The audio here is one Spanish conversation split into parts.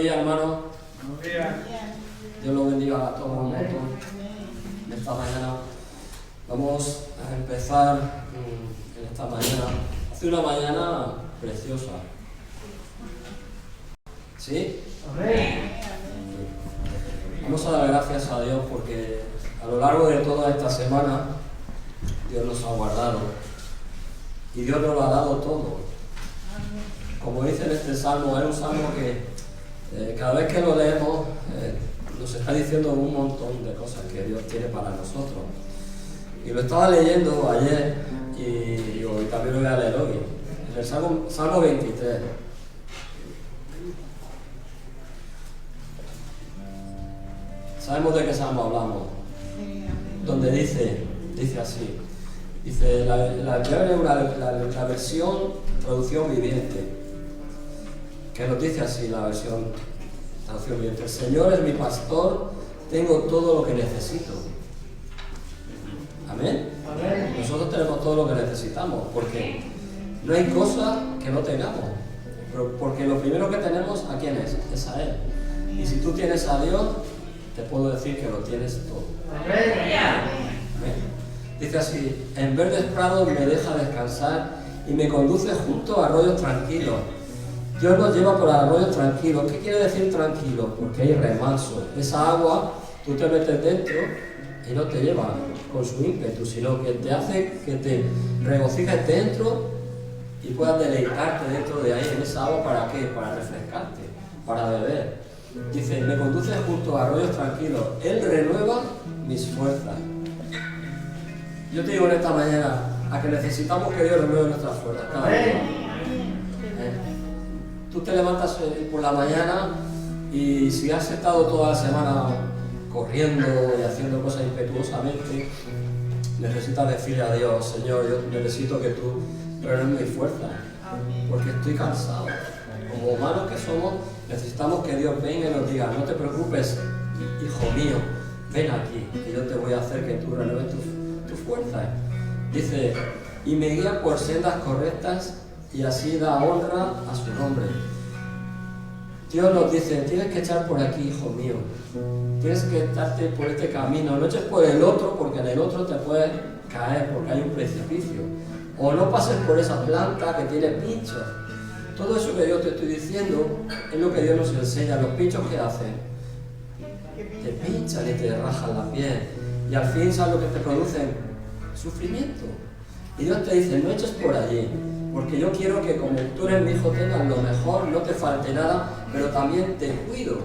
días, hermano. Buenos días. Dios los bendiga a todos un montón. Esta mañana vamos a empezar en esta mañana. Hace una mañana preciosa. ¿Sí? Vamos a dar gracias a Dios porque a lo largo de toda esta semana Dios nos ha guardado y Dios nos lo ha dado todo. Como dice en este salmo, es un salmo que cada vez que lo leemos nos está diciendo un montón de cosas que Dios tiene para nosotros. Y lo estaba leyendo ayer y hoy también lo voy a leer hoy. En el Salmo 23. Sabemos de qué salmo hablamos. Donde dice así. Dice, la versión traducción viviente. Que nos dice así la versión traducción viviente. El Señor es mi pastor, tengo todo lo que necesito. ¿Amén? Amén. Nosotros tenemos todo lo que necesitamos, porque no hay cosa que no tengamos. Porque lo primero que tenemos, ¿a quién es? Es a Él. Y si tú tienes a Dios, te puedo decir que lo tienes todo. Amén. Amén. Dice así, en verdes prados me deja descansar y me conduce junto a arroyos tranquilos. Dios nos lleva por arroyos tranquilos. ¿Qué quiere decir tranquilo? Porque hay remanso. Esa agua, tú te metes dentro y no te lleva con su ímpetu, sino que te hace que te regocijes dentro y puedas deleitarte dentro de ahí, en esa agua. ¿Para qué? Para refrescarte, para beber. Dice, me conduce junto a arroyos tranquilos. Él renueva mis fuerzas. Yo te digo en esta mañana, a que necesitamos que Dios renueve nuestras fuerzas cada día. Tú te levantas por la mañana y si has estado toda la semana corriendo y haciendo cosas impetuosamente, necesitas decirle a Dios, Señor, yo necesito que tú renueves mi fuerza, porque estoy cansado. Como humanos que somos, necesitamos que Dios venga y nos diga, no te preocupes, hijo mío, ven aquí, que yo te voy a hacer que tú renueves tu fuerza. Dice, y me guía por sendas correctas y así da honra a su nombre. Dios nos dice, tienes que echar por aquí, hijo mío. Tienes que echarte por este camino. No eches por el otro, porque en el otro te puedes caer, porque hay un precipicio. O no pases por esa planta que tiene pinchos. Todo eso que yo te estoy diciendo es lo que Dios nos enseña. Los pinchos que hacen, te pinchan y te rajan la piel. Y al fin, ¿sabes lo que te producen? Sufrimiento. Y Dios te dice, no eches por allí. Porque yo quiero que como tú eres mi hijo tengas lo mejor, no te falte nada, pero también te cuido.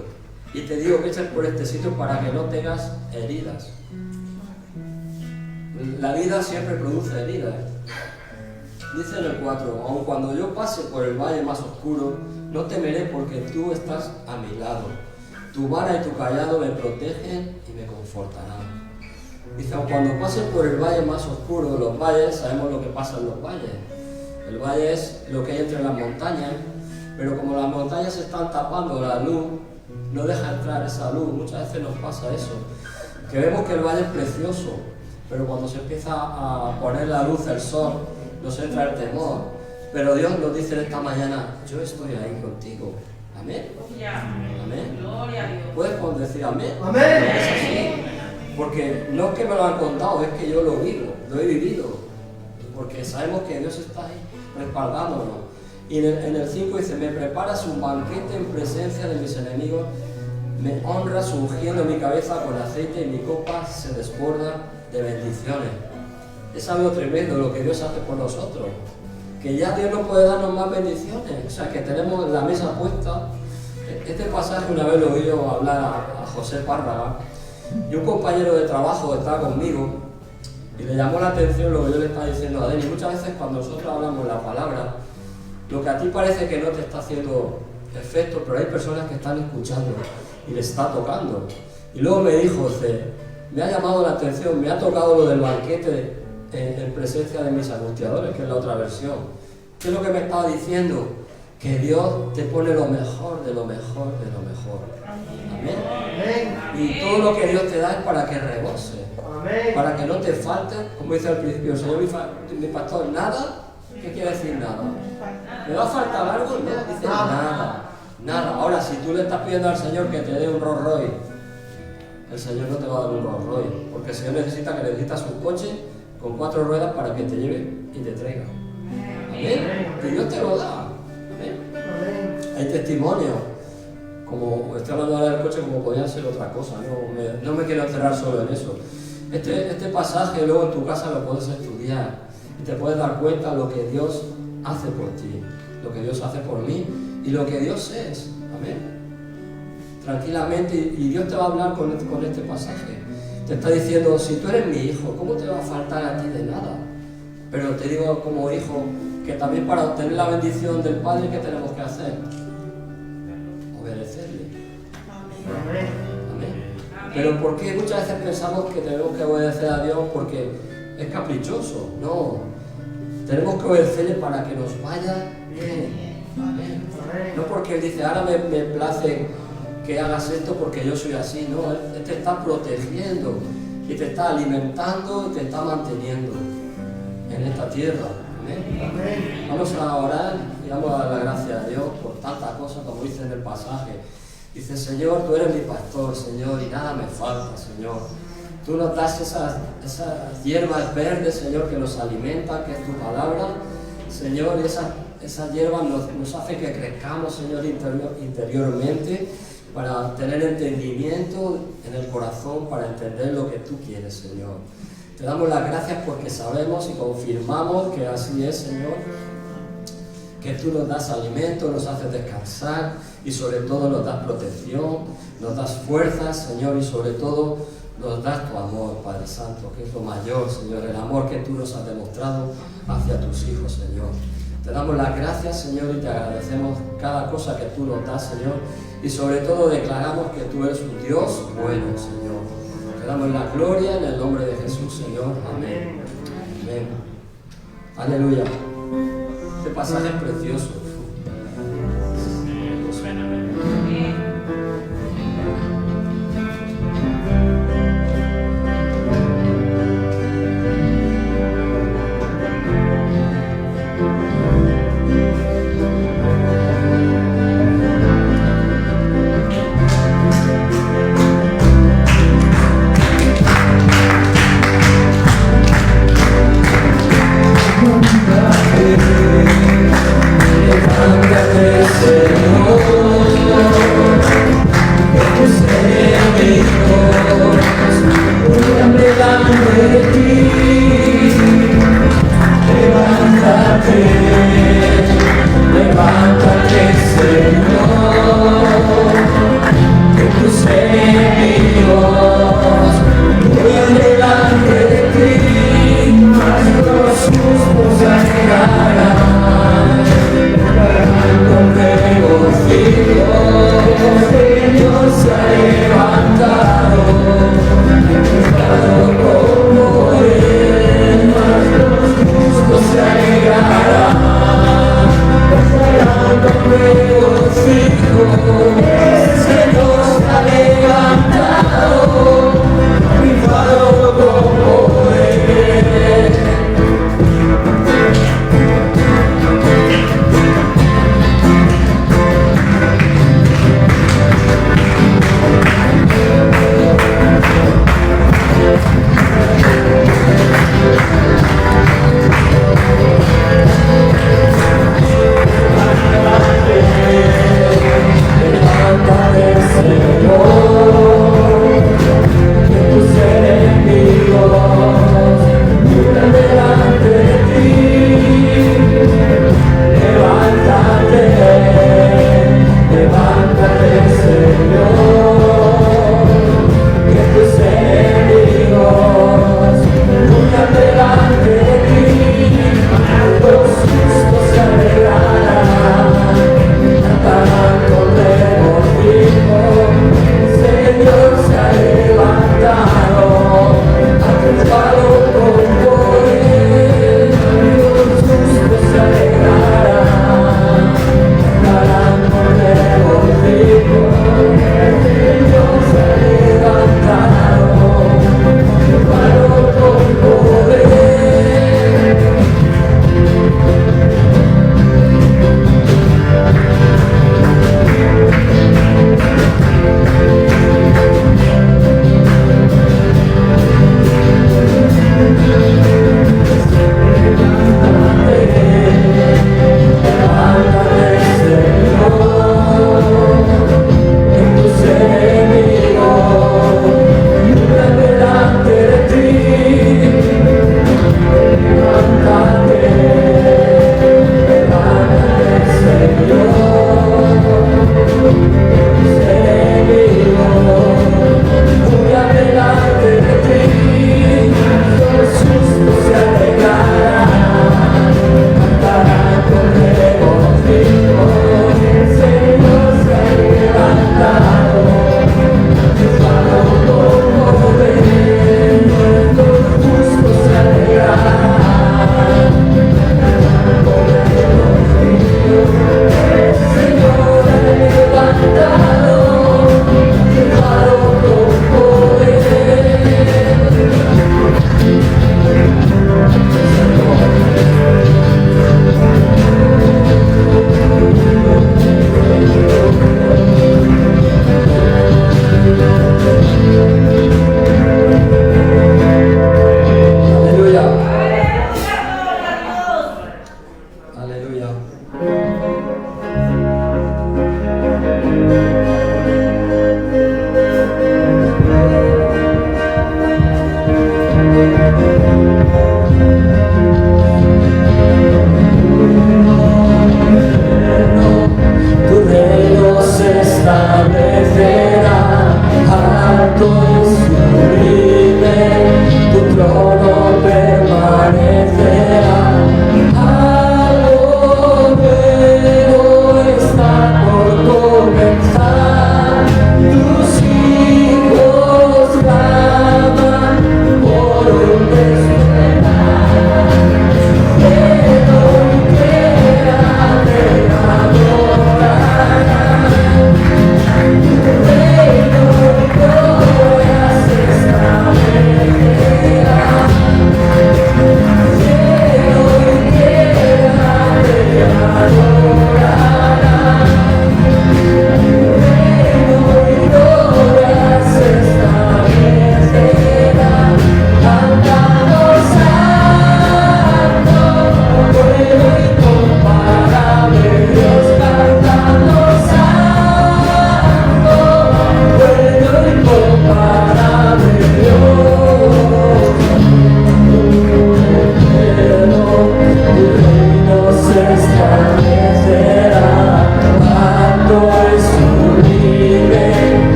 Y te digo que eches por este sitio para que no tengas heridas. La vida siempre produce heridas. Dice en el 4, aun cuando yo pase por el valle más oscuro, no temeré porque tú estás a mi lado. Tu vara y tu callado me protegen y me confortarán. Dice, aun cuando pase por el valle más oscuro, los valles, sabemos lo que pasa en los valles. El valle es lo que hay entre las montañas, pero como las montañas están tapando la luz, no deja entrar esa luz. Muchas veces nos pasa eso, que vemos que el valle es precioso, pero cuando se empieza a poner la luz, el sol, nos entra el temor. Pero Dios nos dice esta mañana, yo estoy ahí contigo. ¿Amén? Amén. Gloria a Dios. ¿Puedes decir amén? Amén. Es así. Porque no es que me lo han contado, es que yo lo vivo, lo he vivido. Porque sabemos que Dios está ahí respaldándonos. Y en el 5 dice, me preparas un banquete en presencia de mis enemigos, me honras ungiendo mi cabeza con aceite y mi copa se desborda de bendiciones. Es algo tremendo lo que Dios hace por nosotros. Que ya Dios no puede darnos más bendiciones. O sea, que tenemos la mesa puesta. Este pasaje una vez lo oí yo hablar a José Párraga, y un compañero de trabajo estaba conmigo y le llamó la atención lo que yo le estaba diciendo a Dani. Muchas veces cuando nosotros hablamos la palabra, lo que a ti parece que no te está haciendo efecto, pero hay personas que están escuchando y les está tocando. Y luego me dijo, me ha llamado la atención, me ha tocado lo del banquete en presencia de mis angustiadores, que es la otra versión. ¿Qué es lo que me estaba diciendo? Que Dios te pone lo mejor de lo mejor de lo mejor. Amén. Y todo lo que Dios te da es para que rebose, para que no te falte, como dice al principio, Señor mi pastor, nada. ¿Qué quiere decir nada? ¿Me va a faltar algo? No, dice nada. Nada. Ahora, si tú le estás pidiendo al Señor que te dé un Rolls Royce, el Señor no te va a dar un Rolls Royce, porque el Señor necesitas un coche con 4 ruedas para que te lleve y te traiga. Amén. Y Dios te lo da. Amén. Hay testimonios, como estoy hablando ahora del coche, como podría ser otra cosa. No me quiero encerrar solo en eso. Este pasaje luego en tu casa lo puedes estudiar y te puedes dar cuenta de lo que Dios hace por ti, lo que Dios hace por mí y lo que Dios es. Amén. Tranquilamente, y Dios te va a hablar con este pasaje. Te está diciendo, si tú eres mi hijo, ¿cómo te va a faltar a ti de nada? Pero te digo como hijo, que también para obtener la bendición del Padre, ¿qué tenemos que hacer? Obedecerle. Amén. Amén. Pero ¿por qué muchas veces pensamos que tenemos que obedecer a Dios porque es caprichoso? No. Tenemos que obedecerle para que nos vaya bien. Amén. No porque Él dice, ahora me place que hagas esto porque yo soy así, no, Él te está protegiendo y te está alimentando y te está manteniendo en esta tierra. Amén. Vamos a orar y vamos a dar la gracia a Dios por tantas cosas como dice en el pasaje. Dice, Señor, tú eres mi pastor, Señor, y nada me falta, Señor. Tú nos das esas hierbas verdes, Señor, que nos alimentan, que es tu palabra, Señor, y esas hierbas nos hace que crezcamos, Señor, interiormente, para tener entendimiento en el corazón, para entender lo que tú quieres, Señor. Te damos las gracias porque sabemos y confirmamos que así es, Señor, que tú nos das alimento, nos haces descansar y sobre todo nos das protección, nos das fuerzas, Señor, y sobre todo nos das tu amor, Padre Santo, que es lo mayor, Señor, el amor que tú nos has demostrado hacia tus hijos, Señor. Te damos las gracias, Señor, y te agradecemos cada cosa que tú nos das, Señor, y sobre todo declaramos que tú eres un Dios bueno, Señor. Te damos la gloria en el nombre de Jesús, Señor. Amén. Amén. Aleluya. Este pasaje es precioso.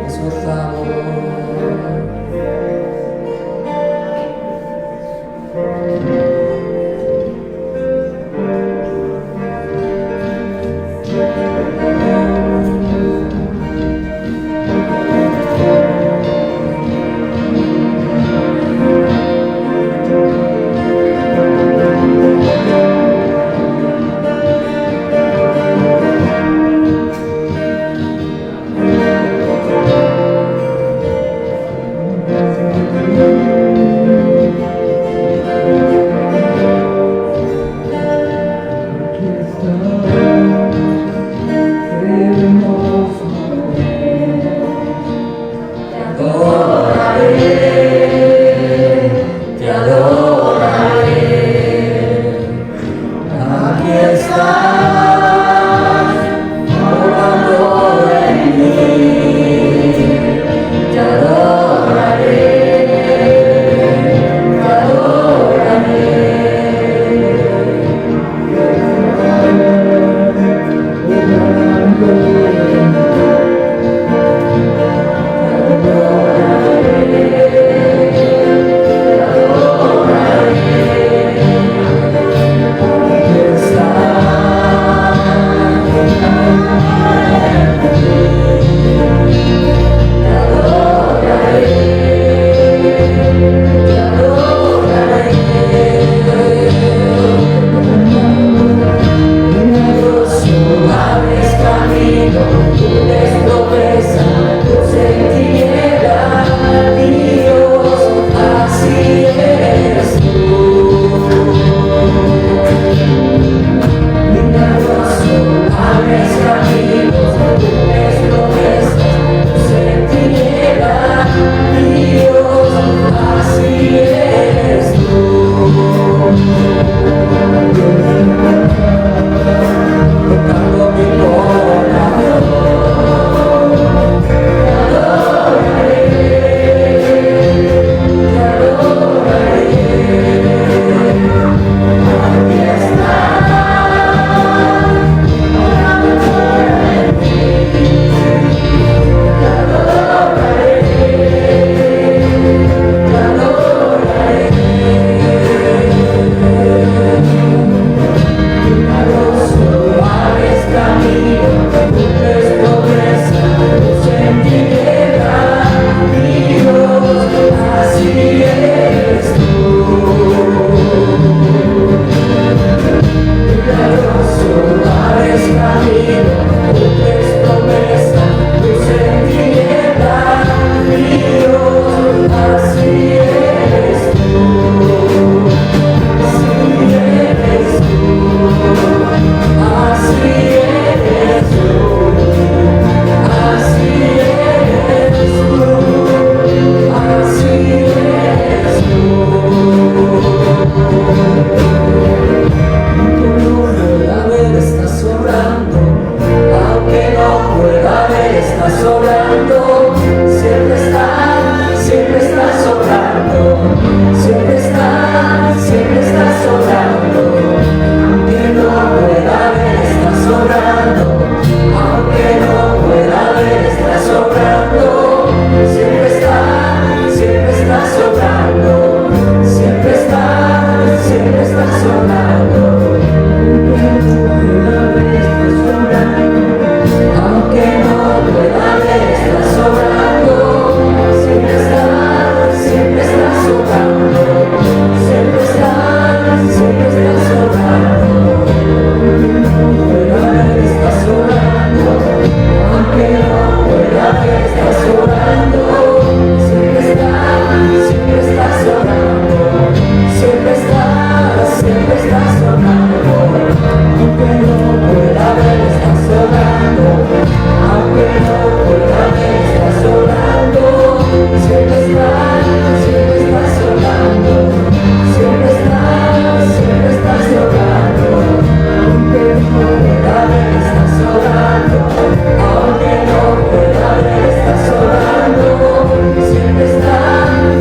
exaltamos.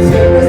Siempre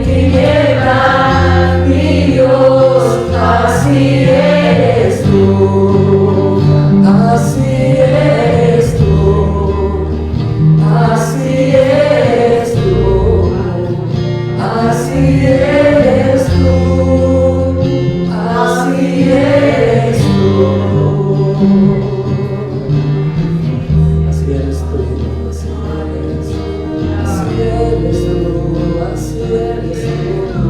tinieblas, mi Dios, así eres tú, así eres tú, así eres tú, así eres tú, así eres tú. Así eres tú, así eres tú, así eres tú, así eres tú.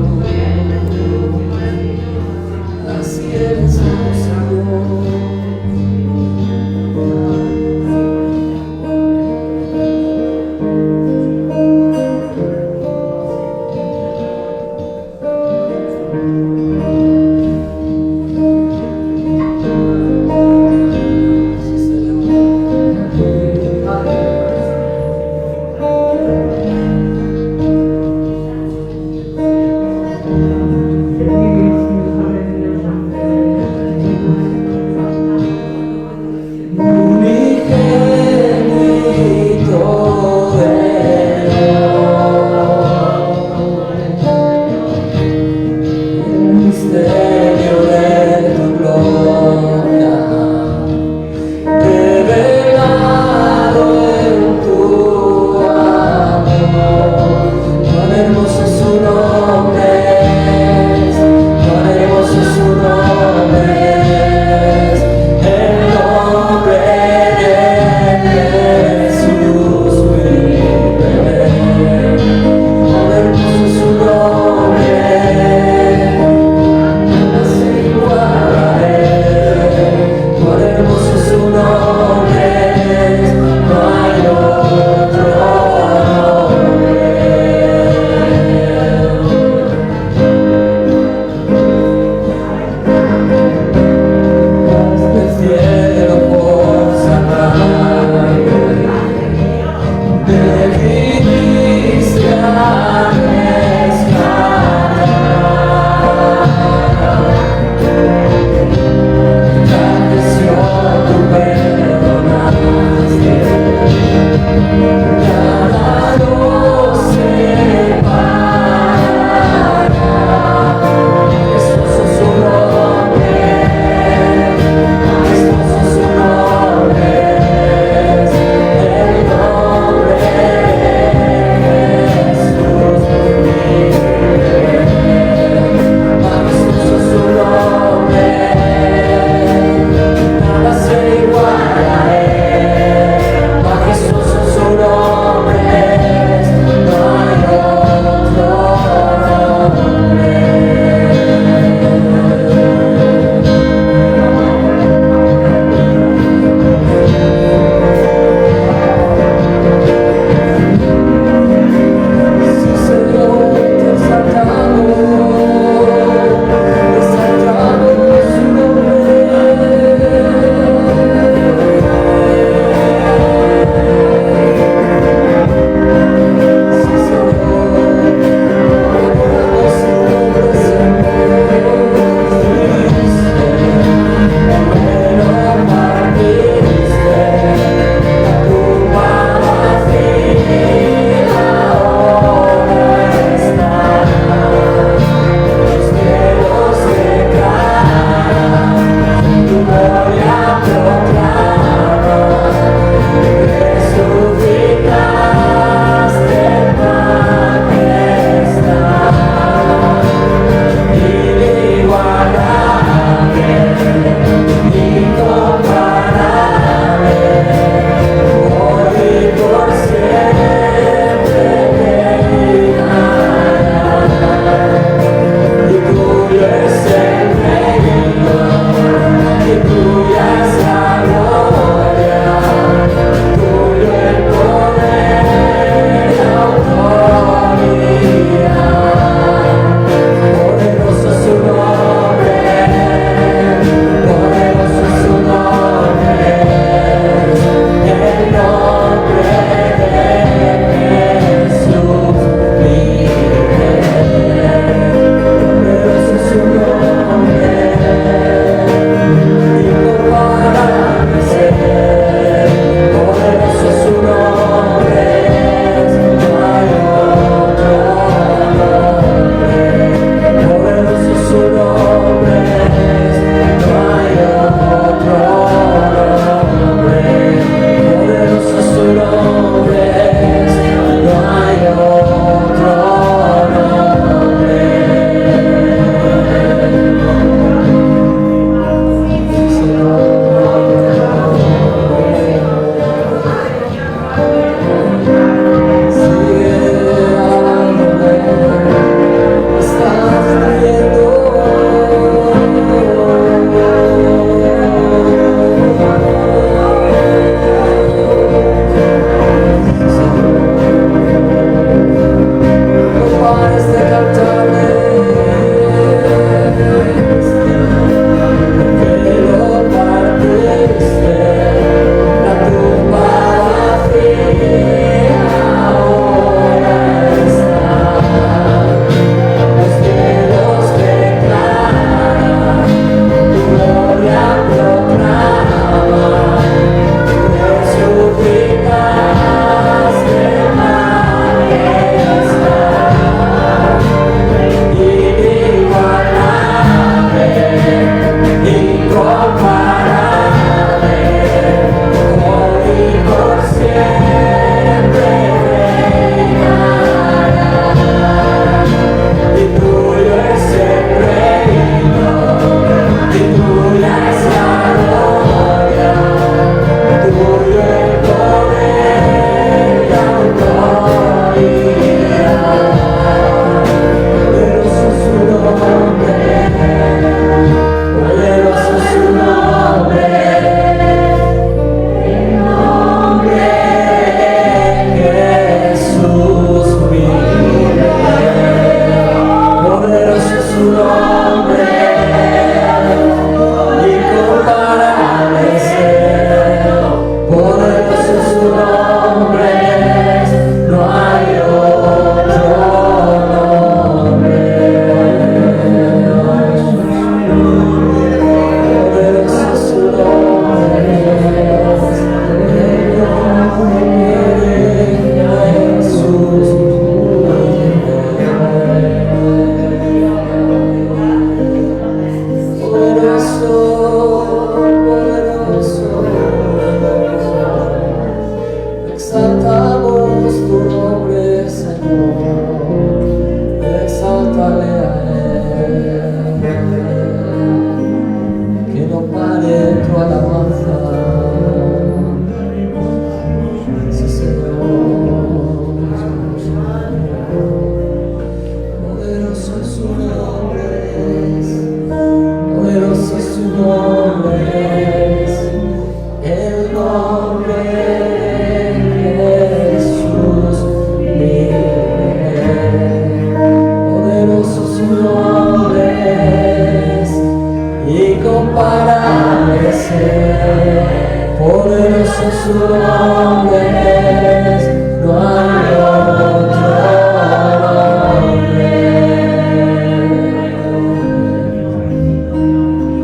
su nombre es, no hay otro nombre.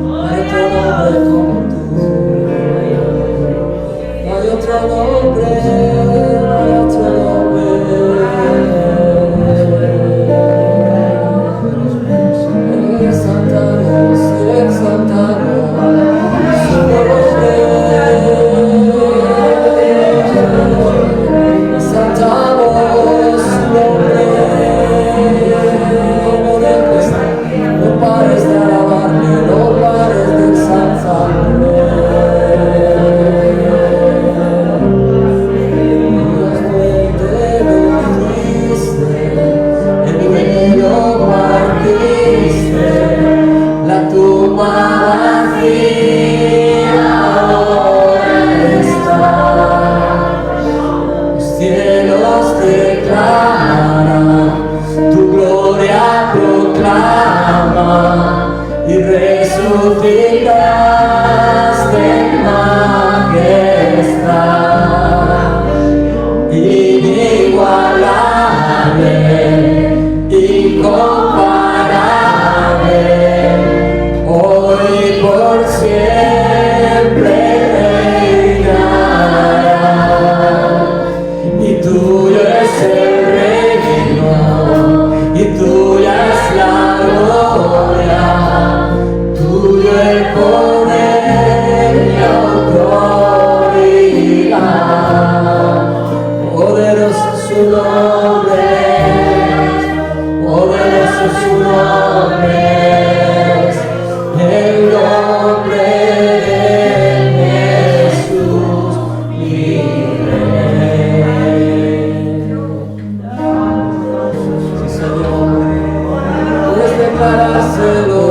No hay otro nombre como tú. No hay otro nombre, no hay otro nombre. Exaltamos, exaltamos su nombre. Exaltamos su nombre. Como de cuesta, no pares de alabarle, no pares de exaltarle. La tumba vacía ahora está, los cielos declaran, tu gloria proclama y resucitaste en majestad, inigualable, incomparable. Hoy por siempre reinará, y tuyo es el reino, y tuya es la gloria, tuyo el poder y autoridad. Poderoso es su nombre, poderoso es su nombre. El nombre de Jesús, mi Rey. Sí, Señor, puedes declarárselo.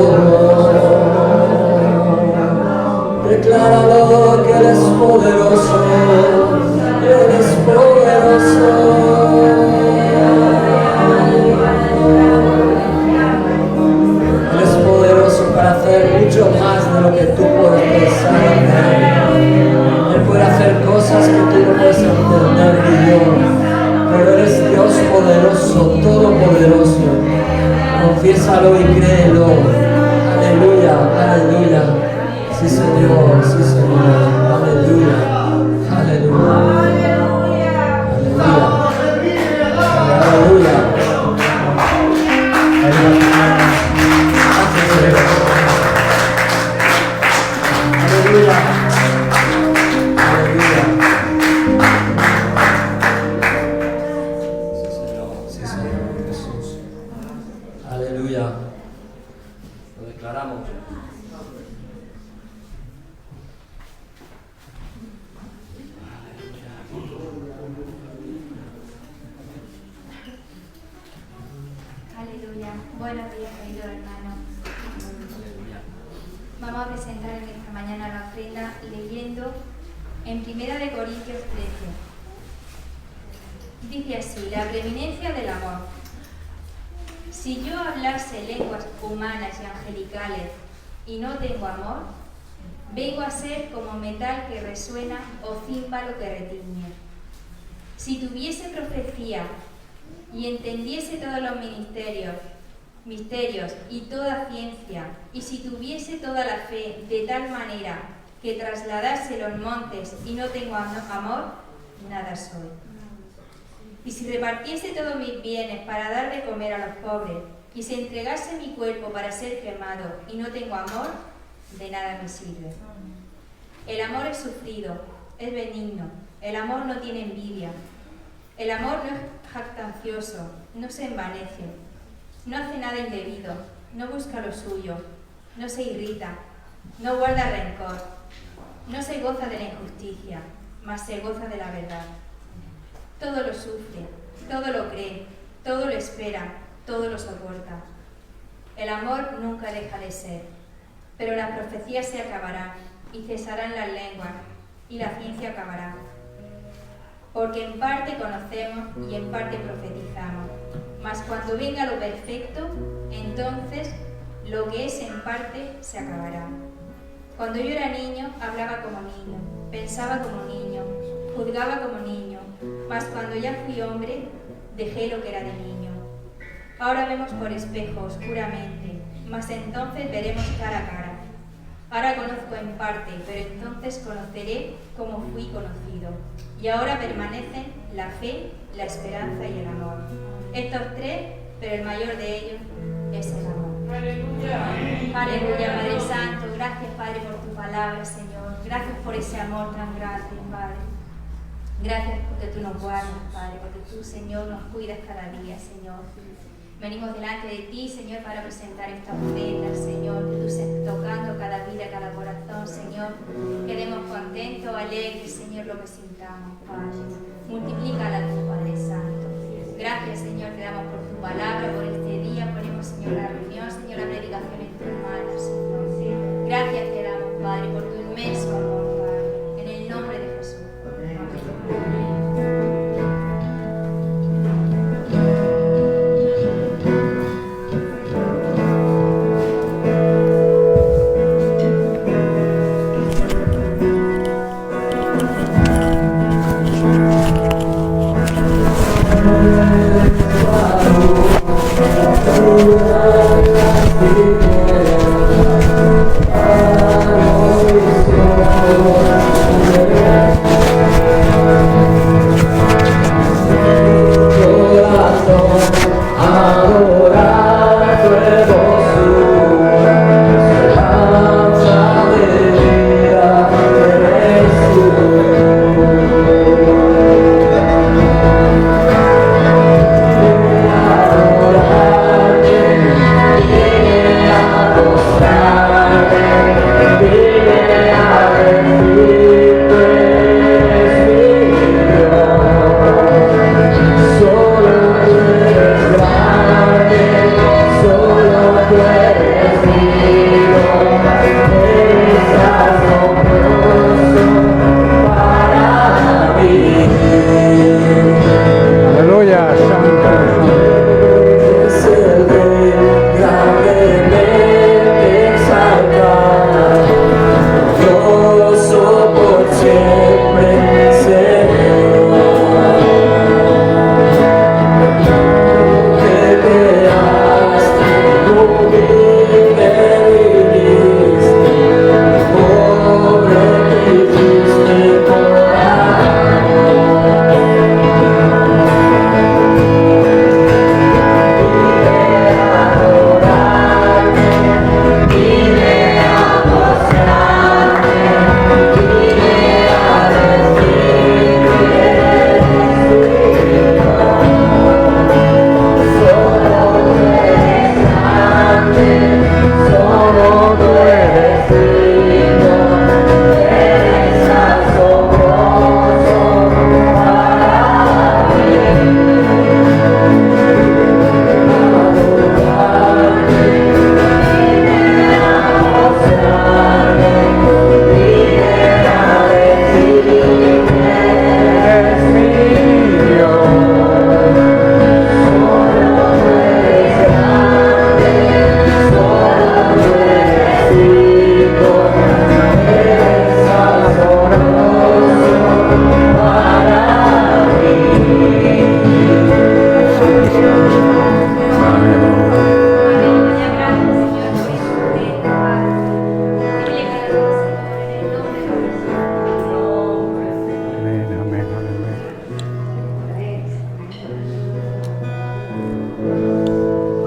Decláralo que Él es poderoso, Él es poderoso. Para hacer mucho más de lo que tú puedes pensar. Él puede hacer cosas que tú no puedes entender, Dios. Pero eres Dios poderoso, todopoderoso. Confiésalo y créelo. Aleluya, aleluya. Sí, Señor, sí, Señor. Aleluya, aleluya. Aleluya. Aleluya. Aleluya. Sí, Señor Jesús. Aleluya. Lo declaramos. Aleluya. Buenos días, queridos hermanos. Vamos a presentar en esta mañana la ofrenda leyendo en 1 Corintios 13. Dice así: la preeminencia del amor. Si yo hablase lenguas humanas y angelicales y no tengo amor, vengo a ser como metal que resuena o címbalo que retiñe. Si tuviese profecía y entendiese todos los misterios y toda ciencia, y si tuviese toda la fe de tal manera que trasladase los montes y no tengo amor, nada soy. Y si repartiese todos mis bienes para dar de comer a los pobres, y se entregase mi cuerpo para ser quemado y no tengo amor, de nada me sirve. El amor es sufrido, es benigno, el amor no tiene envidia, el amor no es jactancioso, no se envanece, no hace nada indebido, no busca lo suyo, no se irrita, no guarda rencor, no se goza de la injusticia, mas se goza de la verdad. Todo lo sufre, todo lo cree, todo lo espera, todo lo soporta. El amor nunca deja de ser, pero las profecías se acabarán y cesarán las lenguas y la ciencia acabará. Porque en parte conocemos y en parte profetizamos, mas cuando venga lo perfecto, entonces lo que es en parte se acabará. Cuando yo era niño, hablaba como niño, pensaba como niño, juzgaba como niño, mas cuando ya fui hombre, dejé lo que era de niño. Ahora vemos por espejo, oscuramente, mas entonces veremos cara a cara. Ahora conozco en parte, pero entonces conoceré como fui conocido. Y ahora permanecen la fe, la esperanza y el amor. Estos tres, pero el mayor de ellos es el amor. Aleluya. Aleluya, Padre Santo. Gracias, Padre, por tu palabra, Señor. Gracias por ese amor tan grande, Padre. Gracias porque tú nos guardas, Padre, porque tú, Señor, nos cuidas cada día, Señor. Venimos delante de ti, Señor, para presentar esta ofrenda, Señor, que tú estés tocando cada vida, cada corazón, Señor. Quedemos contentos, alegres, Señor, lo que sintamos, Padre. Multiplícala tú, Padre Santo. Gracias, Señor, te damos por tu palabra, por este día. Ponemos, Señor, la reunión, Señor, la predicación en tus manos, Señor. Gracias te damos, Padre, por tu inmenso amor, Padre. En el nombre de Jesús. Amén.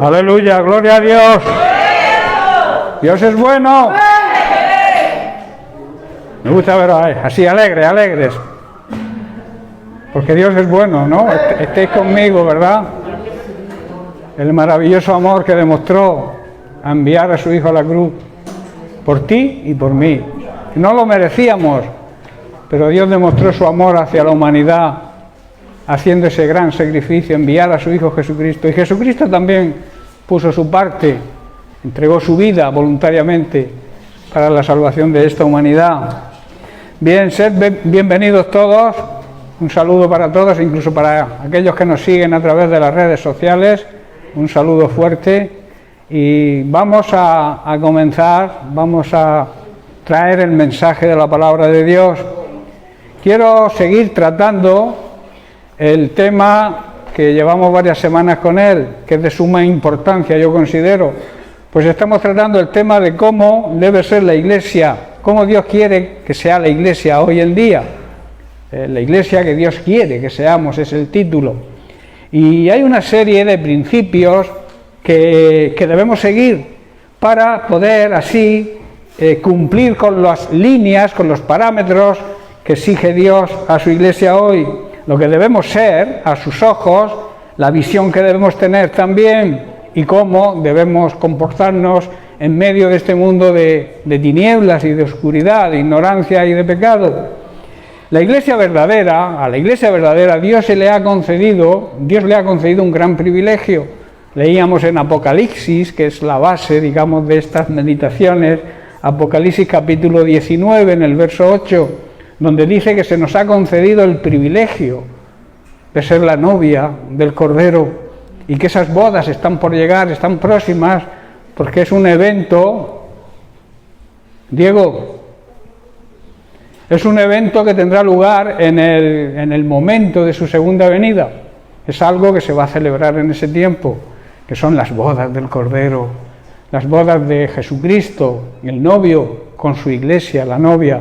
Aleluya, gloria a Dios. Dios es bueno. Me gusta veros así alegres. Porque Dios es bueno, ¿no? Estéis conmigo, ¿verdad? El maravilloso amor que demostró a enviar a su Hijo a la cruz por ti y por mí. No lo merecíamos, pero Dios demostró su amor hacia la humanidad haciendo ese gran sacrificio, enviar a su Hijo Jesucristo. Y Jesucristo también puso su parte, entregó su vida voluntariamente para la salvación de esta humanidad. Bien, sed bienvenidos todos. Un saludo para todos, incluso para aquellos que nos siguen a través de las redes sociales. Un saludo fuerte. Y vamos a comenzar, vamos a traer el mensaje de la palabra de Dios. Quiero seguir tratando el tema que llevamos varias semanas con él, que es de suma importancia, yo considero. Pues estamos tratando el tema de cómo debe ser la Iglesia, cómo Dios quiere que sea la Iglesia hoy en día. La Iglesia que Dios quiere que seamos es el título. Y hay una serie de principios que debemos seguir para poder así cumplir con las líneas, con los parámetros que exige Dios a su Iglesia hoy. Lo que debemos ser a sus ojos, la visión que debemos tener también y cómo debemos comportarnos en medio de este mundo de tinieblas y de oscuridad, de ignorancia y de pecado. La Iglesia verdadera, a la Iglesia verdadera Dios le ha concedido un gran privilegio. Leíamos en Apocalipsis, que es la base, digamos, de estas meditaciones, Apocalipsis capítulo 19, en el verso 8, donde dice que se nos ha concedido el privilegio de ser la novia del Cordero y que esas bodas están por llegar, están próximas, porque es un evento, Diego, es un evento que tendrá lugar en el momento de su segunda venida. Es algo que se va a celebrar en ese tiempo, que son las bodas del Cordero, las bodas de Jesucristo, el novio con su iglesia, la novia.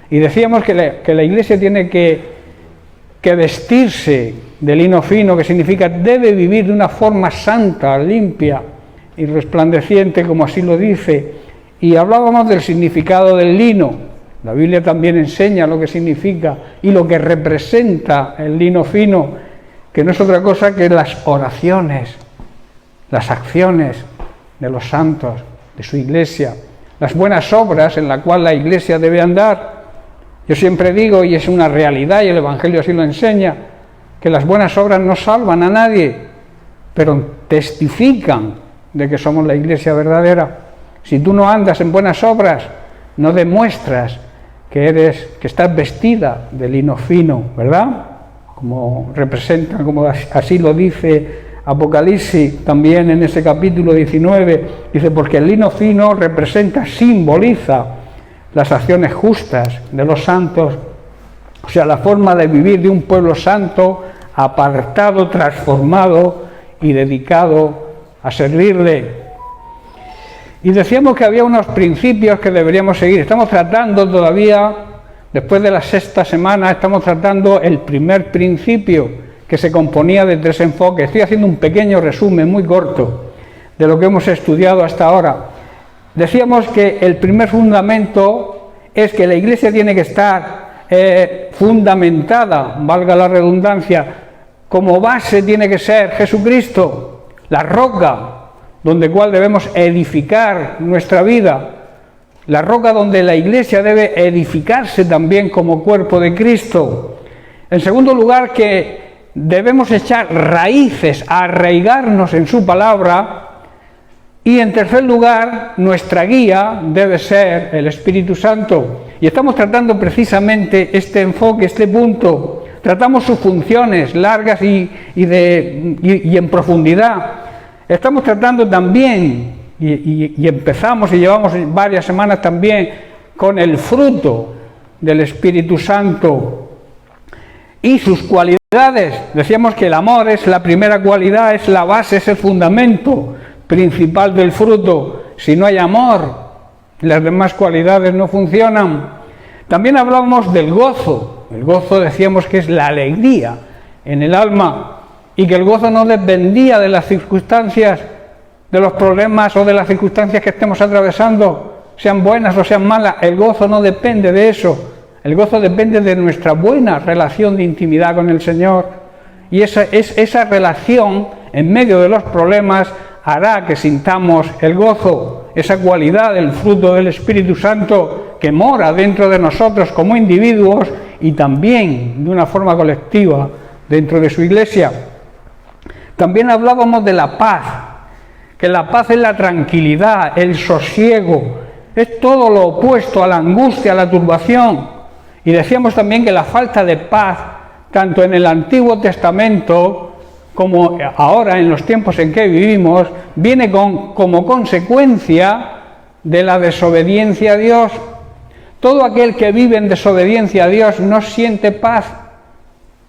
Y decíamos que la Iglesia tiene que vestirse de lino fino, que significa debe vivir de una forma santa, limpia y resplandeciente, como así lo dice. Y hablábamos del significado del lino. La Biblia también enseña lo que significa y lo que representa el lino fino, que no es otra cosa que las oraciones, las acciones de los santos, de su Iglesia, las buenas obras en las cuales la Iglesia debe andar. Yo siempre digo, y es una realidad, y el Evangelio así lo enseña, que las buenas obras no salvan a nadie, pero testifican de que somos la Iglesia verdadera. Si tú no andas en buenas obras, no demuestras que estás vestida de lino fino, ¿verdad? Como representa, como así lo dice Apocalipsis, también en ese capítulo 19, dice, porque el lino fino representa, simboliza las acciones justas de los santos, o sea, la forma de vivir de un pueblo santo, apartado, transformado y dedicado a servirle. Y decíamos que había unos principios que deberíamos seguir. Estamos tratando todavía, después de la sexta semana, estamos tratando el primer principio, que se componía de 3 enfoques. Estoy haciendo un pequeño resumen muy corto de lo que hemos estudiado hasta ahora. Decíamos que el primer fundamento es que la Iglesia tiene que estar fundamentada, valga la redundancia, como base tiene que ser Jesucristo, la roca donde cual debemos edificar nuestra vida, la roca donde la Iglesia debe edificarse también como cuerpo de Cristo. En segundo lugar, que debemos echar raíces, arraigarnos en su palabra. Y en tercer lugar, nuestra guía debe ser el Espíritu Santo. Y estamos tratando precisamente este enfoque, este punto. Tratamos sus funciones largas y en profundidad. Estamos tratando también, y empezamos y llevamos varias semanas también, con el fruto del Espíritu Santo y sus cualidades. Decíamos que el amor es la primera cualidad, es la base, es el fundamento principal del fruto. Si no hay amor, las demás cualidades no funcionan. También hablamos del gozo. El gozo decíamos que es la alegría en el alma y que el gozo no dependía de las circunstancias, de los problemas o de las circunstancias que estemos atravesando, sean buenas o sean malas. El gozo no depende de eso. El gozo depende de nuestra buena relación de intimidad con el Señor. Y esa relación en medio de los problemas hará que sintamos el gozo, esa cualidad del fruto del Espíritu Santo que mora dentro de nosotros como individuos y también de una forma colectiva dentro de su Iglesia. También hablábamos de la paz, que la paz es la tranquilidad, el sosiego, es todo lo opuesto a la angustia, a la turbación. Y decíamos también que la falta de paz, tanto en el Antiguo Testamento como ahora en los tiempos en que vivimos, viene como consecuencia de la desobediencia a Dios. Todo aquel que vive en desobediencia a Dios no siente paz,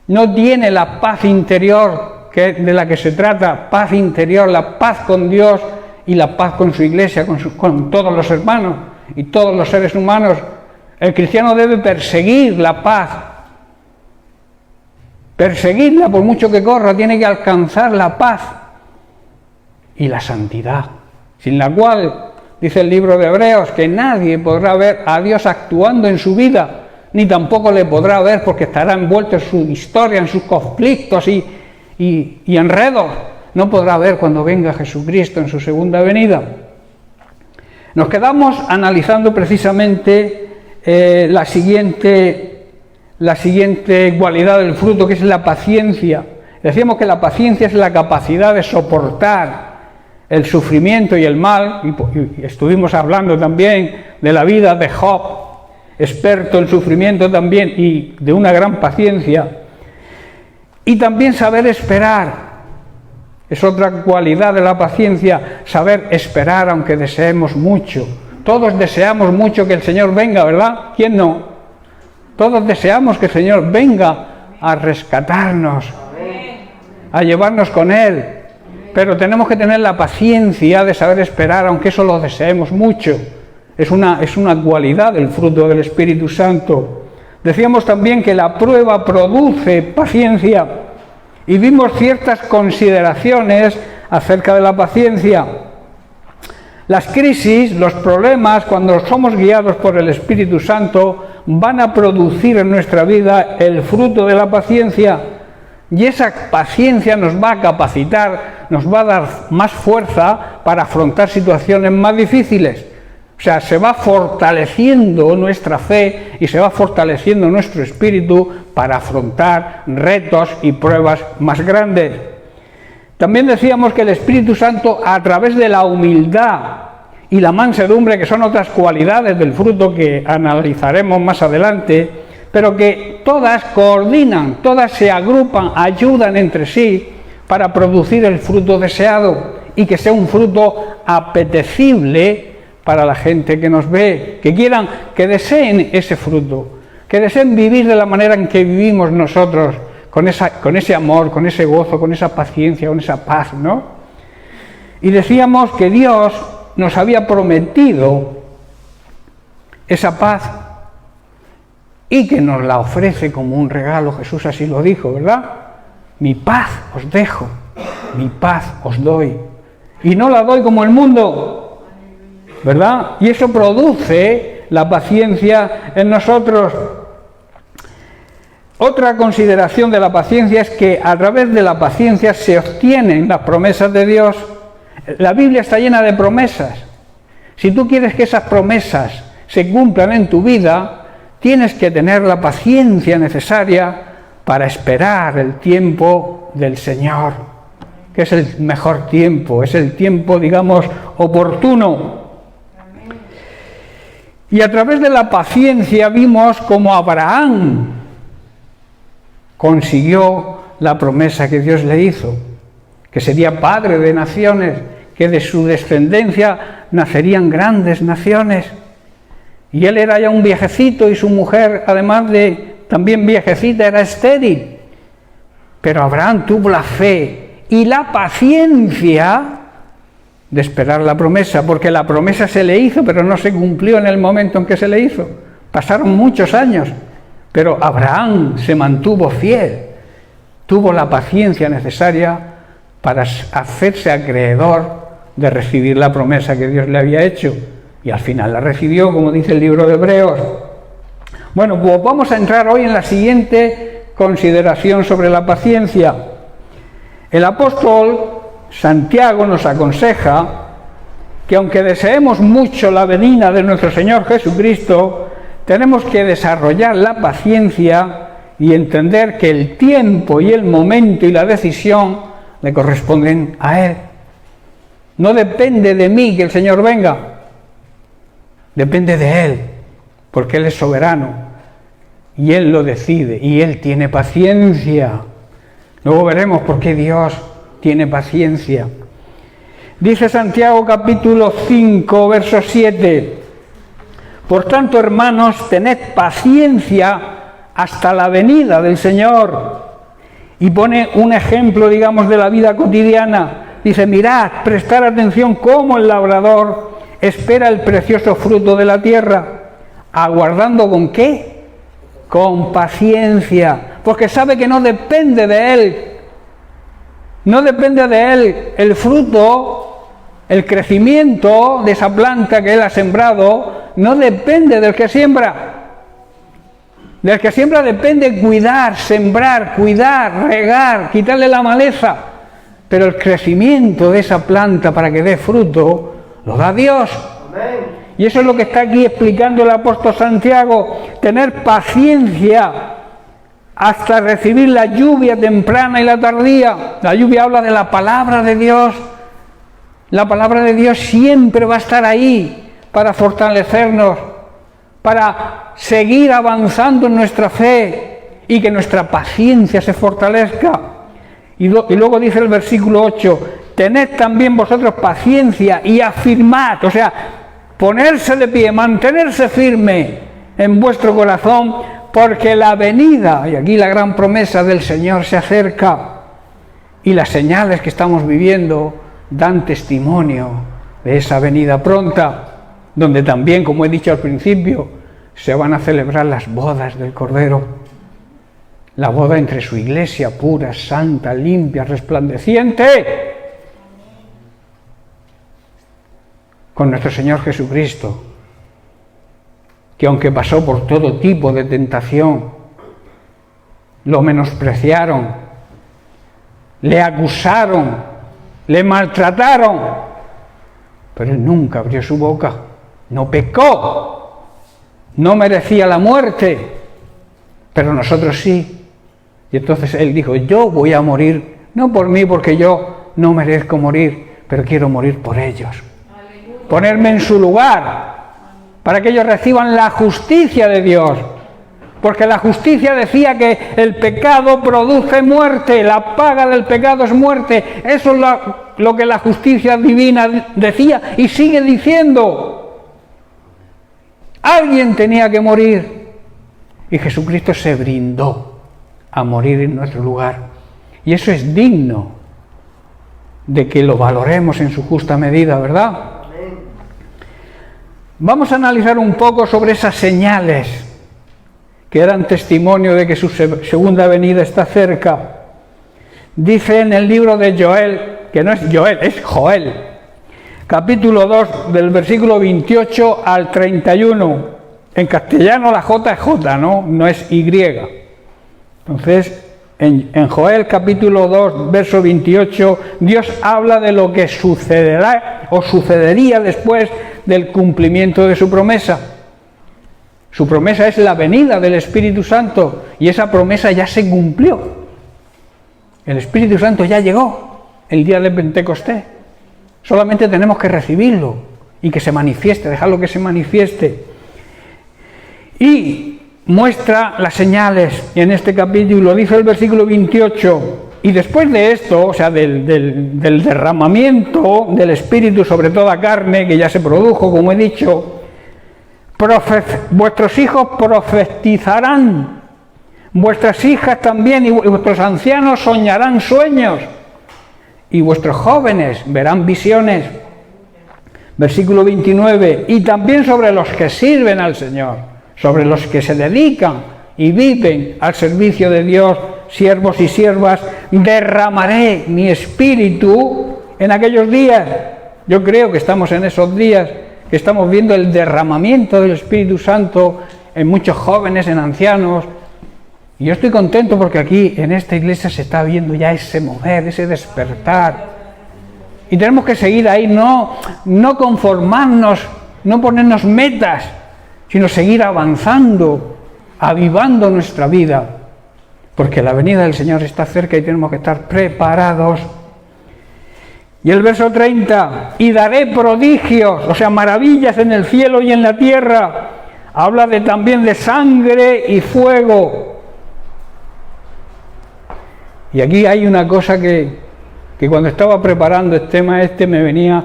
no tiene la paz interior de la que se trata, paz interior, la paz con Dios y la paz con su iglesia, con todos los hermanos y todos los seres humanos. El cristiano debe perseguir la paz, perseguirla por mucho que corra, tiene que alcanzar la paz y la santidad, sin la cual, dice el libro de Hebreos, que nadie podrá ver a Dios actuando en su vida, ni tampoco le podrá ver porque estará envuelto en su historia, en sus conflictos y enredos. No podrá ver cuando venga Jesucristo en su segunda venida. Nos quedamos analizando precisamente la siguiente cualidad del fruto, que es la paciencia. Decíamos que la paciencia es la capacidad de soportar el sufrimiento y el mal, y estuvimos hablando también de la vida de Job, experto en sufrimiento también y de una gran paciencia. Y también saber esperar. Es otra cualidad de la paciencia, saber esperar aunque deseemos mucho. Todos deseamos mucho que el Señor venga, ¿verdad? ¿Quién no? Todos deseamos que el Señor venga a rescatarnos, a llevarnos con Él. Pero tenemos que tener la paciencia de saber esperar, aunque eso lo deseemos mucho. Es una cualidad del fruto del Espíritu Santo. Decíamos también que la prueba produce paciencia. Y vimos ciertas consideraciones acerca de la paciencia. Las crisis, los problemas, cuando somos guiados por el Espíritu Santo, van a producir en nuestra vida el fruto de la paciencia. Y esa paciencia nos va a capacitar, nos va a dar más fuerza para afrontar situaciones más difíciles. O sea, se va fortaleciendo nuestra fe y se va fortaleciendo nuestro espíritu para afrontar retos y pruebas más grandes. También decíamos que el Espíritu Santo, a través de la humildad y la mansedumbre, que son otras cualidades del fruto que analizaremos más adelante, pero que todas coordinan, todas se agrupan, ayudan entre sí para producir el fruto deseado y que sea un fruto apetecible para la gente que nos ve, que deseen ese fruto, que deseen vivir de la manera en que vivimos nosotros, con ese amor, con ese gozo, con esa paciencia, con esa paz, ¿no? Y decíamos que Dios nos había prometido esa paz y que nos la ofrece como un regalo. Jesús así lo dijo, ¿verdad? Mi paz os dejo, mi paz os doy. Y no la doy como el mundo, ¿verdad? Y eso produce la paciencia en nosotros. Otra consideración de la paciencia es que a través de la paciencia se obtienen las promesas de Dios. La Biblia está llena de promesas. Si tú quieres que esas promesas se cumplan en tu vida, tienes que tener la paciencia necesaria para esperar el tiempo del Señor, que es el mejor tiempo, es el tiempo, digamos, oportuno. Y a través de la paciencia vimos cómo Abraham consiguió la promesa que Dios le hizo, que sería padre de naciones, que de su descendencia nacerían grandes naciones. Y él era ya un viejecito y su mujer, además de también viejecita, era estéril. Pero Abraham tuvo la fe y la paciencia de esperar la promesa, porque la promesa se le hizo, pero no se cumplió en el momento en que se le hizo. Pasaron muchos años, pero Abraham se mantuvo fiel, tuvo la paciencia necesaria para hacerse acreedor de recibir la promesa que Dios le había hecho, y al final la recibió, como dice el libro de Hebreos. Bueno, pues vamos a entrar hoy en la siguiente consideración sobre la paciencia. El apóstol Santiago nos aconseja que aunque deseemos mucho la venida de nuestro Señor Jesucristo, tenemos que desarrollar la paciencia y entender que el tiempo y el momento y la decisión le corresponden a Él. No depende de mí que el Señor venga, depende de Él, porque Él es soberano y Él lo decide y Él tiene paciencia. Luego veremos por qué Dios tiene paciencia. Dice Santiago capítulo 5, verso 7: Por tanto, hermanos, tened paciencia hasta la venida del Señor. Y pone un ejemplo, digamos, de la vida cotidiana. Dice, mirad, prestar atención cómo el labrador espera el precioso fruto de la tierra, aguardando ¿con qué? Con paciencia, porque sabe que no depende de él. No depende de él el fruto, el crecimiento de esa planta que él ha sembrado, no depende del que siembra. Del que siembra depende cuidar, sembrar, cuidar, regar, quitarle la maleza. Pero el crecimiento de esa planta para que dé fruto, lo da Dios. Amén. Y eso es lo que está aquí explicando el apóstol Santiago. Tener paciencia hasta recibir la lluvia temprana y la tardía. La lluvia habla de la palabra de Dios. La palabra de Dios siempre va a estar ahí para fortalecernos, para seguir avanzando en nuestra fe y que nuestra paciencia se fortalezca. Y luego dice el versículo 8, tened también vosotros paciencia y afirmad, o sea, ponerse de pie, mantenerse firme en vuestro corazón, porque la venida, y aquí la gran promesa del Señor se acerca, y las señales que estamos viviendo dan testimonio de esa venida pronta, donde también, como he dicho al principio, se van a celebrar las bodas del Cordero. La boda entre su iglesia pura, santa, limpia, resplandeciente, con nuestro Señor Jesucristo, que aunque pasó por todo tipo de tentación, lo menospreciaron, le acusaron, le maltrataron, pero él nunca abrió su boca, no pecó, no merecía la muerte, pero nosotros sí. Y entonces él dijo, yo voy a morir, no por mí, porque yo no merezco morir, pero quiero morir por ellos. Ponerme en su lugar, para que ellos reciban la justicia de Dios. Porque la justicia decía que el pecado produce muerte, la paga del pecado es muerte. Eso es lo que la justicia divina decía y sigue diciendo. Alguien tenía que morir y Jesucristo se brindó a morir en nuestro lugar. Y eso es digno de que lo valoremos en su justa medida, ¿verdad? Amén. Vamos a analizar un poco sobre esas señales que eran testimonio de que su segunda venida está cerca. Dice en el libro de Joel, que no es Joel, es Joel, capítulo 2, del versículo 28 al 31. En castellano la J es J, no es Y. Entonces, en Joel capítulo 2, verso 28, Dios habla de lo que sucederá o sucedería después del cumplimiento de su promesa. Su promesa es la venida del Espíritu Santo y esa promesa ya se cumplió. El Espíritu Santo ya llegó el día de Pentecostés. Solamente tenemos que recibirlo y que se manifieste, dejarlo que se manifieste. Y muestra las señales en este capítulo, dice el versículo 28, y después de esto, o sea, del derramamiento del Espíritu sobre toda carne, que ya se produjo, como he dicho, vuestros hijos profetizarán, vuestras hijas también, y vuestros ancianos soñarán sueños, y vuestros jóvenes verán visiones. Versículo 29, y también sobre los que sirven al Señor, sobre los que se dedican y viven al servicio de Dios, siervos y siervas, derramaré mi espíritu en aquellos días. Yo creo que estamos en esos días, que estamos viendo el derramamiento del Espíritu Santo en muchos jóvenes, en ancianos. Y yo estoy contento porque aquí en esta iglesia se está viendo ya ese mover, ese despertar. Y tenemos que seguir ahí, no conformarnos, no ponernos metas, sino seguir avanzando, avivando nuestra vida, porque la venida del Señor está cerca y tenemos que estar preparados. Y el verso 30, y daré prodigios, o sea, maravillas en el cielo y en la tierra. Habla también de sangre y fuego. Y aquí hay una cosa que cuando estaba preparando el tema me venía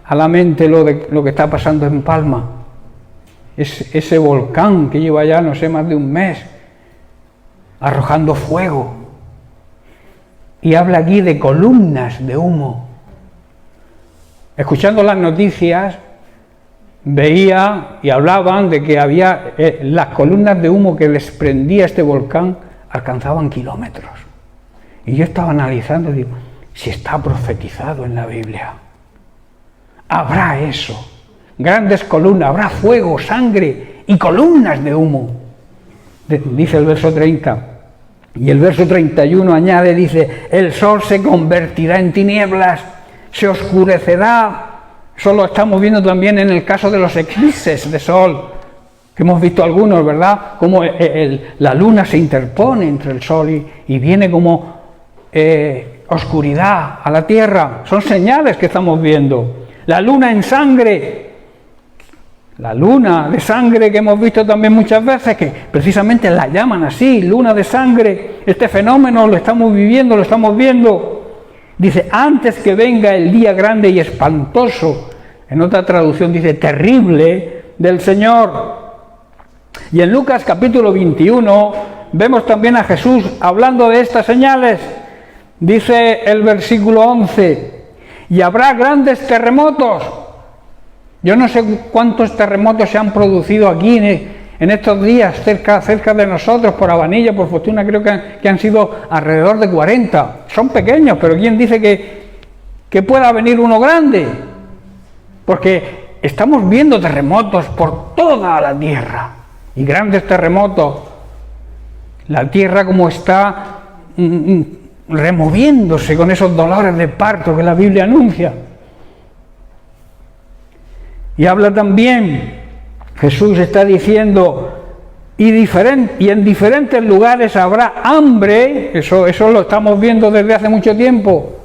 a la mente lo que está pasando en Palma. ese volcán que lleva ya, no sé, más de un mes, arrojando fuego. Y habla aquí de columnas de humo. Escuchando las noticias, veía y hablaban de que había las columnas de humo que desprendía este volcán alcanzaban kilómetros. Y yo estaba analizando y digo, si está profetizado en la Biblia, habrá eso, grandes columnas, habrá fuego, sangre y columnas de humo. Dice el verso 30. Y el verso 31 añade, dice, el sol se convertirá en tinieblas, se oscurecerá. Eso lo estamos viendo también en el caso de los eclipses de sol, que hemos visto algunos, ¿verdad? Como la luna se interpone entre el sol y viene como oscuridad a la tierra. Son señales que estamos viendo. La luna en sangre, la luna de sangre que hemos visto también muchas veces, que precisamente la llaman así, luna de sangre. Este fenómeno lo estamos viviendo, lo estamos viendo. Dice, antes que venga el día grande y espantoso, en otra traducción dice, terrible, del Señor. Y en Lucas capítulo 21 vemos también a Jesús hablando de estas señales. Dice el versículo 11, y habrá grandes terremotos. Yo no sé cuántos terremotos se han producido aquí en estos días cerca de nosotros, por Abanilla, por Fortuna, creo que han sido alrededor de 40. Son pequeños, pero ¿quién dice que pueda venir uno grande? Porque estamos viendo terremotos por toda la tierra, y grandes terremotos. La tierra como está removiéndose con esos dolores de parto que la Biblia anuncia. Y habla también, Jesús está diciendo, y en diferentes lugares habrá hambre, eso lo estamos viendo desde hace mucho tiempo,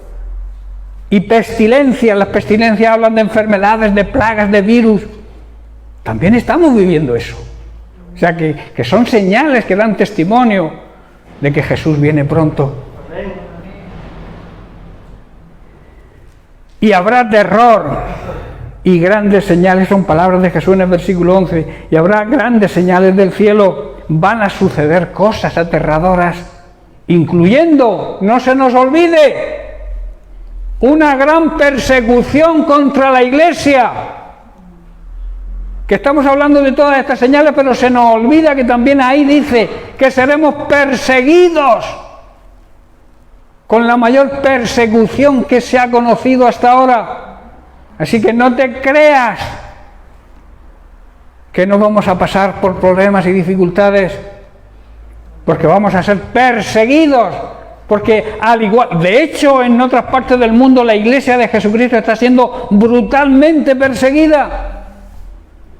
y pestilencias. Las pestilencias hablan de enfermedades, de plagas, de virus. También estamos viviendo eso. O sea que son señales que dan testimonio de que Jesús viene pronto. Y habrá terror y grandes señales, son palabras de Jesús en el versículo 11, y habrá grandes señales del cielo. Van a suceder cosas aterradoras, incluyendo, no se nos olvide, una gran persecución contra la Iglesia. Que estamos hablando de todas estas señales, pero se nos olvida que también ahí dice que seremos perseguidos con la mayor persecución que se ha conocido hasta ahora. Así que no te creas que no vamos a pasar por problemas y dificultades, porque vamos a ser perseguidos, porque al igual, de hecho, en otras partes del mundo la Iglesia de Jesucristo está siendo brutalmente perseguida.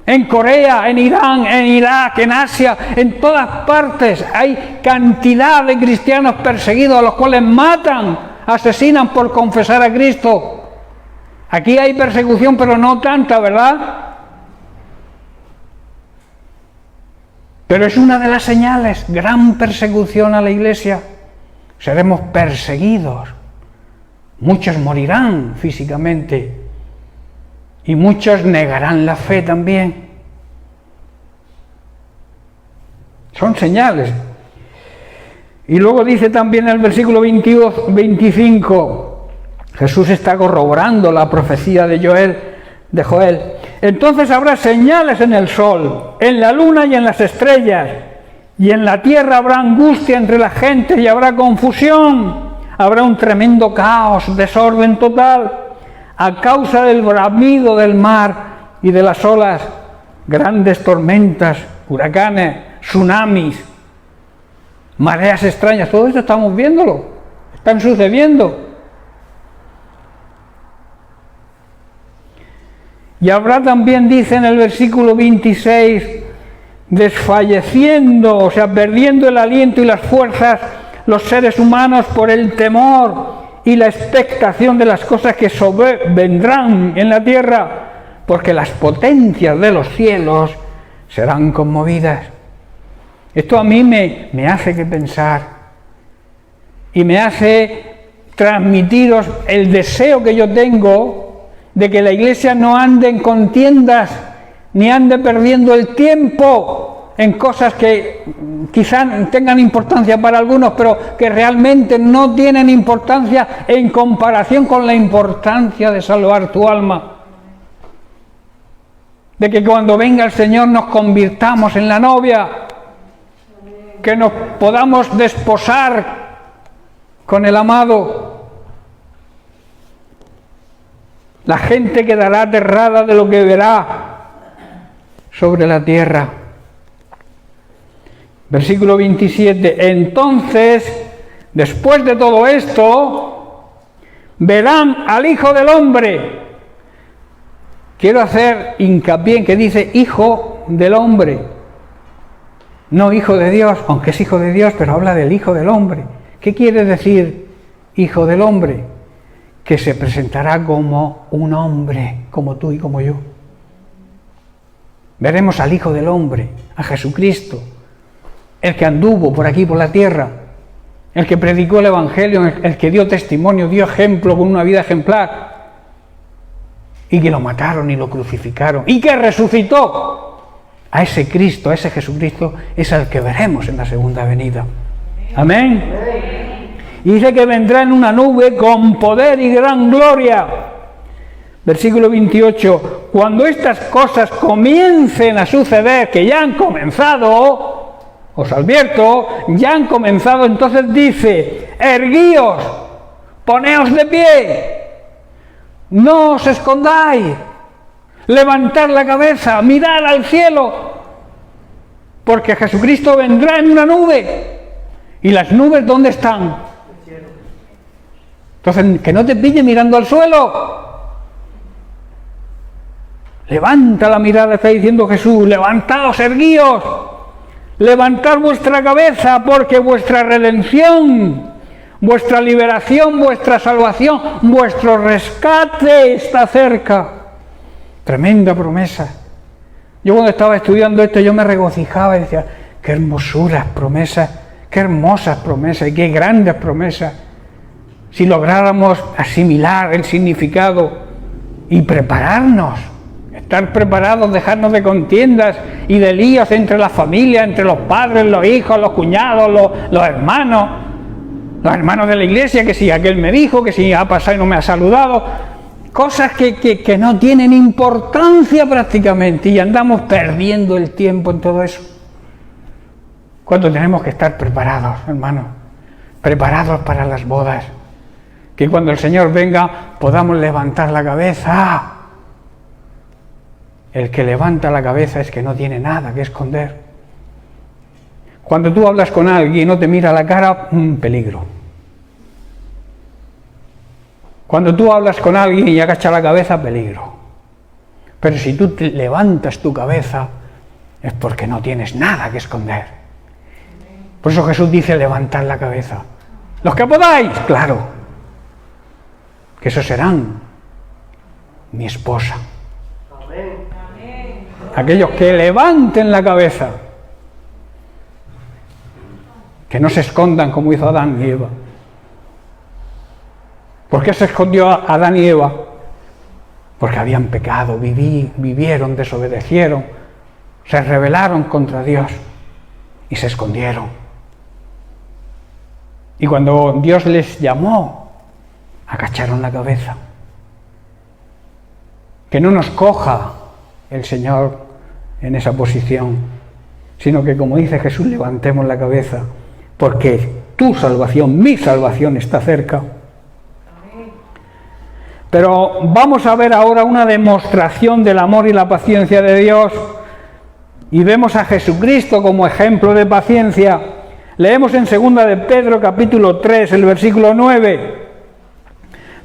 En Corea, en Irán, en Irak, en Asia, en todas partes hay cantidad de cristianos perseguidos a los cuales matan, asesinan por confesar a Cristo. Aquí hay persecución, pero no tanta, ¿verdad? Pero es una de las señales, gran persecución a la Iglesia. Seremos perseguidos. Muchos morirán físicamente y muchos negarán la fe también. Son señales. Y luego dice también en el versículo 25, Jesús está corroborando la profecía de Joel. Entonces habrá señales en el sol, en la luna y en las estrellas, y en la tierra habrá angustia entre la gente y habrá confusión, habrá un tremendo caos, desorden total, a causa del bramido del mar y de las olas, grandes tormentas, huracanes, tsunamis, mareas extrañas. Todo esto estamos viéndolo, están sucediendo. Y habrá también, dice en el versículo 26, desfalleciendo, o sea, perdiendo el aliento y las fuerzas, los seres humanos por el temor y la expectación de las cosas que vendrán en la tierra, porque las potencias de los cielos serán conmovidas. Esto a mí me hace que pensar y me hace transmitiros el deseo que yo tengo de que la Iglesia no ande en contiendas ni ande perdiendo el tiempo en cosas que quizás tengan importancia para algunos, pero que realmente no tienen importancia en comparación con la importancia de salvar tu alma. De que cuando venga el Señor nos convirtamos en la novia, que nos podamos desposar con el amado. La gente quedará aterrada de lo que verá sobre la tierra. Versículo 27. Entonces, después de todo esto, verán al Hijo del Hombre. Quiero hacer hincapié en que dice Hijo del Hombre, no Hijo de Dios, aunque es Hijo de Dios, pero habla del Hijo del Hombre. ¿Qué quiere decir Hijo del Hombre? Que se presentará como un hombre, como tú y como yo. Veremos al Hijo del Hombre, a Jesucristo, el que anduvo por aquí, por la tierra, el que predicó el Evangelio, el que dio testimonio, dio ejemplo con una vida ejemplar, y que lo mataron y lo crucificaron, y que resucitó. A ese Cristo, a ese Jesucristo, es al que veremos en la segunda venida. Amén. Y dice que vendrá en una nube con poder y gran gloria. Versículo 28. Cuando estas cosas comiencen a suceder, que ya han comenzado, os advierto, ya han comenzado, entonces dice, erguíos, poneos de pie, no os escondáis, levantad la cabeza, mirad al cielo, porque Jesucristo vendrá en una nube. ¿Y las nubes dónde están? Entonces, que no te pille mirando al suelo. Levanta la mirada, está diciendo Jesús, levantaos, erguíos, levantad vuestra cabeza, porque vuestra redención, vuestra liberación, vuestra salvación, vuestro rescate está cerca. Tremenda promesa. Yo cuando estaba estudiando esto, yo me regocijaba y decía, qué hermosuras promesas, qué hermosas promesas y qué grandes promesas. Si lográramos asimilar el significado y prepararnos, estar preparados, dejarnos de contiendas y de líos entre las familias, entre los padres, los hijos, los cuñados, los hermanos de la iglesia, que si aquel me dijo, que si ha pasado y no me ha saludado, cosas que no tienen importancia prácticamente, y andamos perdiendo el tiempo en todo eso. Cuando tenemos que estar preparados, hermanos, preparados para las bodas, que cuando el Señor venga podamos levantar la cabeza. El que levanta la cabeza es que no tiene nada que esconder. Cuando tú hablas con alguien y no te mira la cara, peligro. Cuando tú hablas con alguien y agacha la cabeza, peligro. Pero si tú te levantas tu cabeza, es porque no tienes nada que esconder. Por eso Jesús dice, levantad la cabeza. Los que podáis, claro, que esos serán mi esposa. Aquellos que levanten la cabeza, que no se escondan como hizo Adán y Eva. ¿Por qué se escondió Adán y Eva? Porque habían pecado, vivieron, desobedecieron, se rebelaron contra Dios y se escondieron. Y cuando Dios les llamó, agacharon la cabeza. Que no nos coja el Señor en esa posición, sino que, como dice Jesús, levantemos la cabeza, porque tu salvación, mi salvación está cerca. Pero vamos a ver ahora una demostración del amor y la paciencia de Dios, y vemos a Jesucristo como ejemplo de paciencia. Leemos en 2 de Pedro capítulo 3, el versículo 9.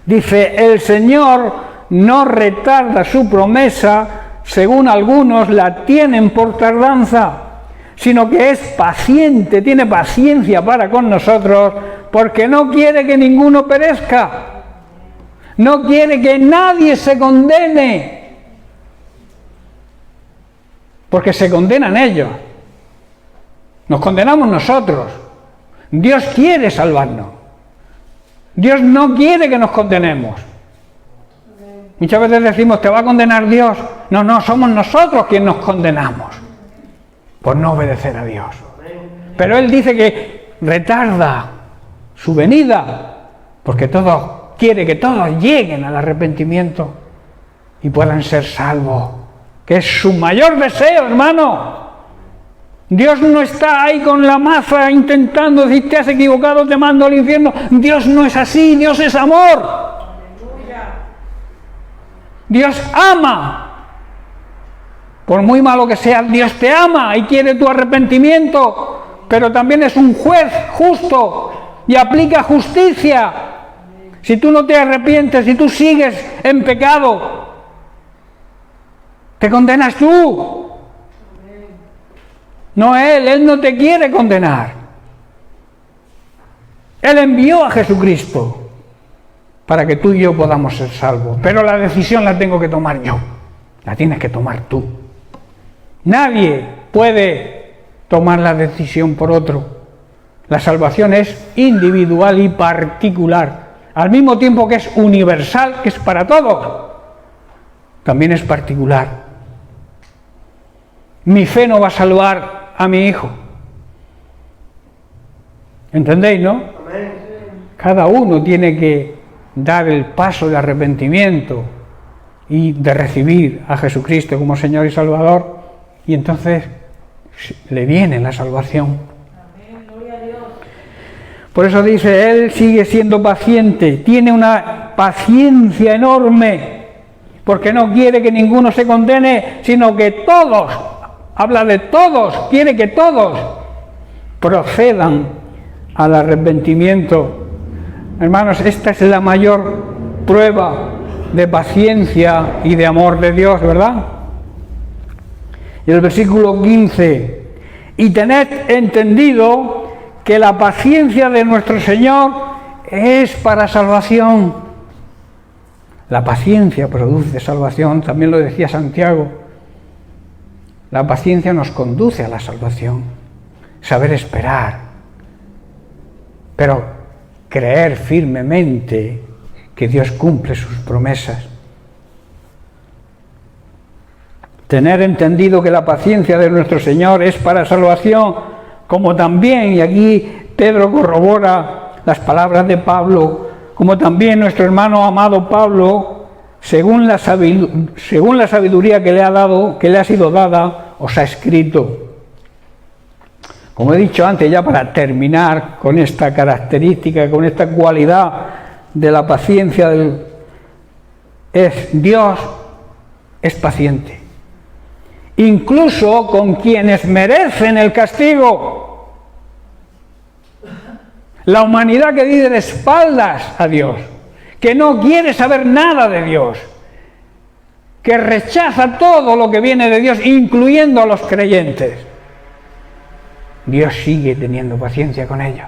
Dice, el Señor no retarda su promesa, según algunos la tienen por tardanza, sino que es paciente, tiene paciencia para con nosotros, porque no quiere que ninguno perezca, no quiere que nadie se condene, porque se condenan ellos, nos condenamos nosotros. Dios quiere salvarnos, Dios no quiere que nos condenemos. Muchas veces decimos, ¿te va a condenar Dios? No, somos nosotros quienes nos condenamos por no obedecer a Dios. Pero Él dice que retarda su venida porque quiere que todos lleguen al arrepentimiento y puedan ser salvos, que es su mayor deseo, hermano. Dios no está ahí con la maza intentando decir te has equivocado, te mando al infierno. Dios no es así, Dios es amor. Dios ama. Por muy malo que sea, Dios te ama y quiere tu arrepentimiento, pero también es un juez justo y aplica justicia. Si tú no te arrepientes, si tú sigues en pecado, te condenas tú. No Él no te quiere condenar. Él envió a Jesucristo para que tú y yo podamos ser salvos, pero la decisión la tengo que tomar yo, la tienes que tomar tú. Nadie puede tomar la decisión por otro. La salvación es individual y particular, al mismo tiempo que es universal, que es para todos, también es particular. Mi fe no va a salvar a mi hijo. ¿Entendéis, no? Cada uno tiene que dar el paso de arrepentimiento y de recibir a Jesucristo como Señor y Salvador, y entonces le viene la salvación. Por eso dice, Él sigue siendo paciente, tiene una paciencia enorme, porque no quiere que ninguno se condene, sino que todos, habla de todos, quiere que todos procedan al arrepentimiento. Hermanos, esta es la mayor prueba de paciencia y de amor de Dios, ¿verdad? Y el versículo 15, y tened entendido que la paciencia de nuestro Señor es para salvación. La paciencia produce salvación, también lo decía Santiago. La paciencia nos conduce a la salvación, saber esperar, pero creer firmemente que Dios cumple sus promesas. Tener entendido que la paciencia de nuestro Señor es para salvación, como también, y aquí Pedro corrobora las palabras de Pablo, como también nuestro hermano amado Pablo, según la sabiduría que le ha dado, que le ha sido dada, os ha escrito. Como he dicho antes, ya para terminar con esta característica, con esta cualidad de la paciencia, Dios es paciente, incluso con quienes merecen el castigo. La humanidad que vive de espaldas a Dios, que no quiere saber nada de Dios, que rechaza todo lo que viene de Dios, incluyendo a los creyentes. Dios sigue teniendo paciencia con ellos.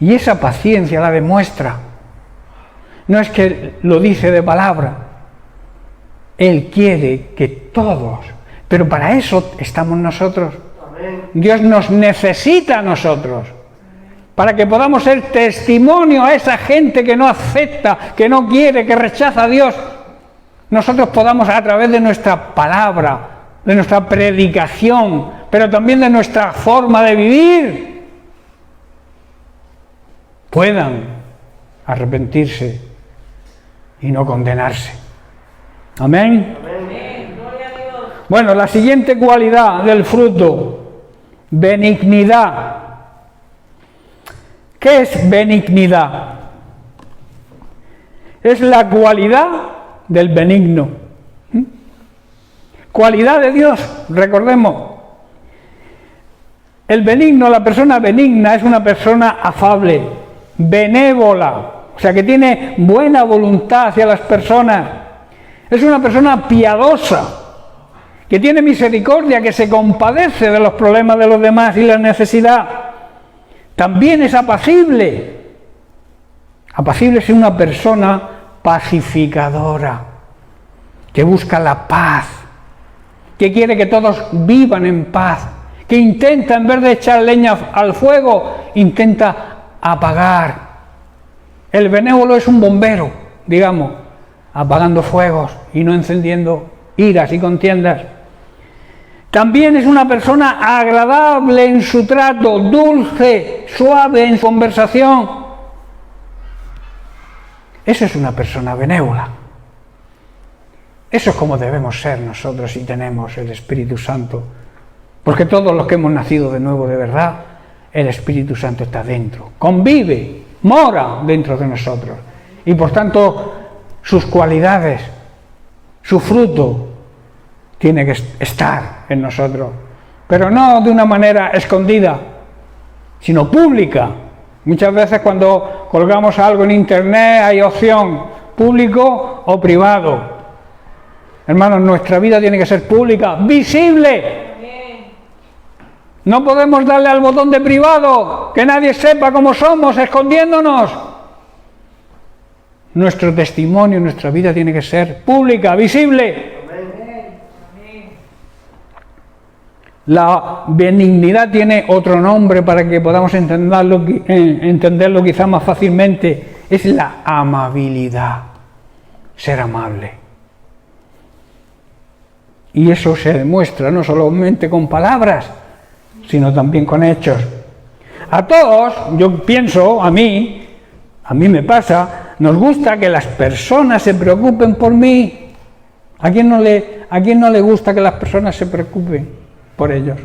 Y esa paciencia la demuestra. No es que lo dice de palabra. Él quiere que todos, pero para eso estamos nosotros. Dios nos necesita a nosotros, para que podamos ser testimonio a esa gente que no acepta, que no quiere, que rechaza a Dios. Nosotros podamos, a través de nuestra palabra, de nuestra predicación, pero también de nuestra forma de vivir, puedan arrepentirse y no condenarse. Amén. Bueno, la siguiente cualidad del fruto, benignidad. ¿Qué es benignidad? Es la cualidad del benigno. Cualidad de Dios, recordemos. El benigno, la persona benigna, es una persona afable, benévola, o sea, que tiene buena voluntad hacia las personas. Es una persona piadosa, que tiene misericordia, que se compadece de los problemas de los demás y la necesidad. También es apacible. Apacible es una persona pacificadora, que busca la paz, que quiere que todos vivan en paz, que intenta, en vez de echar leña al fuego, intenta apagar. El benévolo es un bombero, digamos, apagando fuegos y no encendiendo iras y contiendas. También es una persona agradable en su trato, dulce, suave en su conversación. Esa es una persona benévola. Eso es como debemos ser nosotros si tenemos el Espíritu Santo. Porque todos los que hemos nacido de nuevo de verdad, el Espíritu Santo está dentro, convive, mora dentro de nosotros. Y por tanto, sus cualidades, su fruto, tiene que estar en nosotros. Pero no de una manera escondida, sino pública. Muchas veces cuando colgamos algo en internet hay opción público o privado. Hermanos, nuestra vida tiene que ser pública, visible. No podemos darle al botón de privado, que nadie sepa cómo somos, escondiéndonos. Nuestro testimonio, nuestra vida tiene que ser pública, visible. La benignidad tiene otro nombre para que podamos entenderlo quizás más fácilmente. Es la amabilidad, ser amable. Y eso se demuestra no solamente con palabras, sino también con hechos. A todos, yo pienso, a mí me pasa, nos gusta que las personas se preocupen por mí. ¿A quién no le gusta que las personas se preocupen por ellos?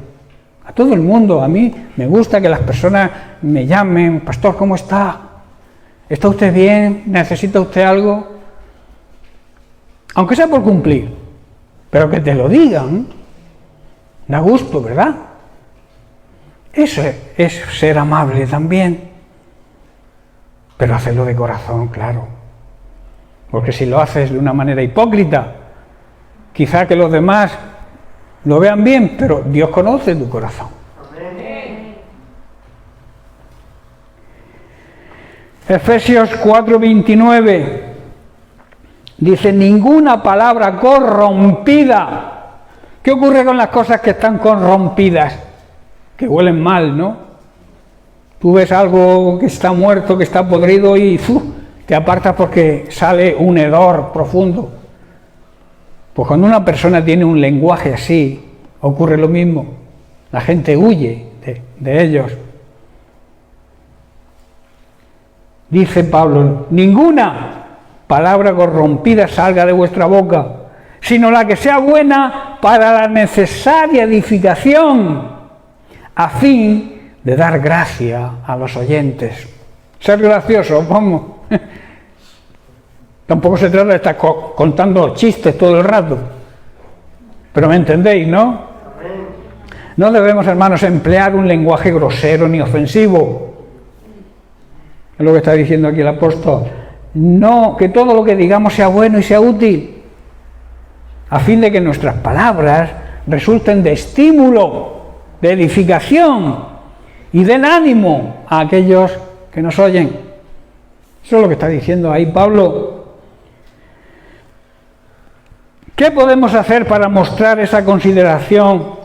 A todo el mundo. A mí me gusta que las personas me llamen: pastor, ¿cómo está? ¿Está usted bien? ¿Necesita usted algo? Aunque sea por cumplir, pero que te lo digan, da gusto, ¿verdad? Eso es ser amable también, pero hacerlo de corazón, claro. Porque si lo haces de una manera hipócrita, quizá que los demás lo vean bien, pero Dios conoce tu corazón. Amén. Efesios 4:29 dice: ninguna palabra corrompida. ¿Qué ocurre con las cosas que están corrompidas? Que huelen mal, ¿no? Tú ves algo que está muerto, que está podrido y te apartas porque sale un hedor profundo. Pues cuando una persona tiene un lenguaje así, ocurre lo mismo. La gente huye de ellos. Dice Pablo: ninguna palabra corrompida salga de vuestra boca, sino la que sea buena para la necesaria edificación, a fin de dar gracia a los oyentes. Ser gracioso, vamos. Tampoco se trata de estar contando chistes todo el rato. Pero me entendéis, ¿no? No debemos, hermanos, emplear un lenguaje grosero ni ofensivo. Es lo que está diciendo aquí el apóstol. No, que todo lo que digamos sea bueno y sea útil, a fin de que nuestras palabras resulten de estímulo, de edificación y den ánimo a aquellos que nos oyen. Eso es lo que está diciendo ahí Pablo. ¿Qué podemos hacer para mostrar esa consideración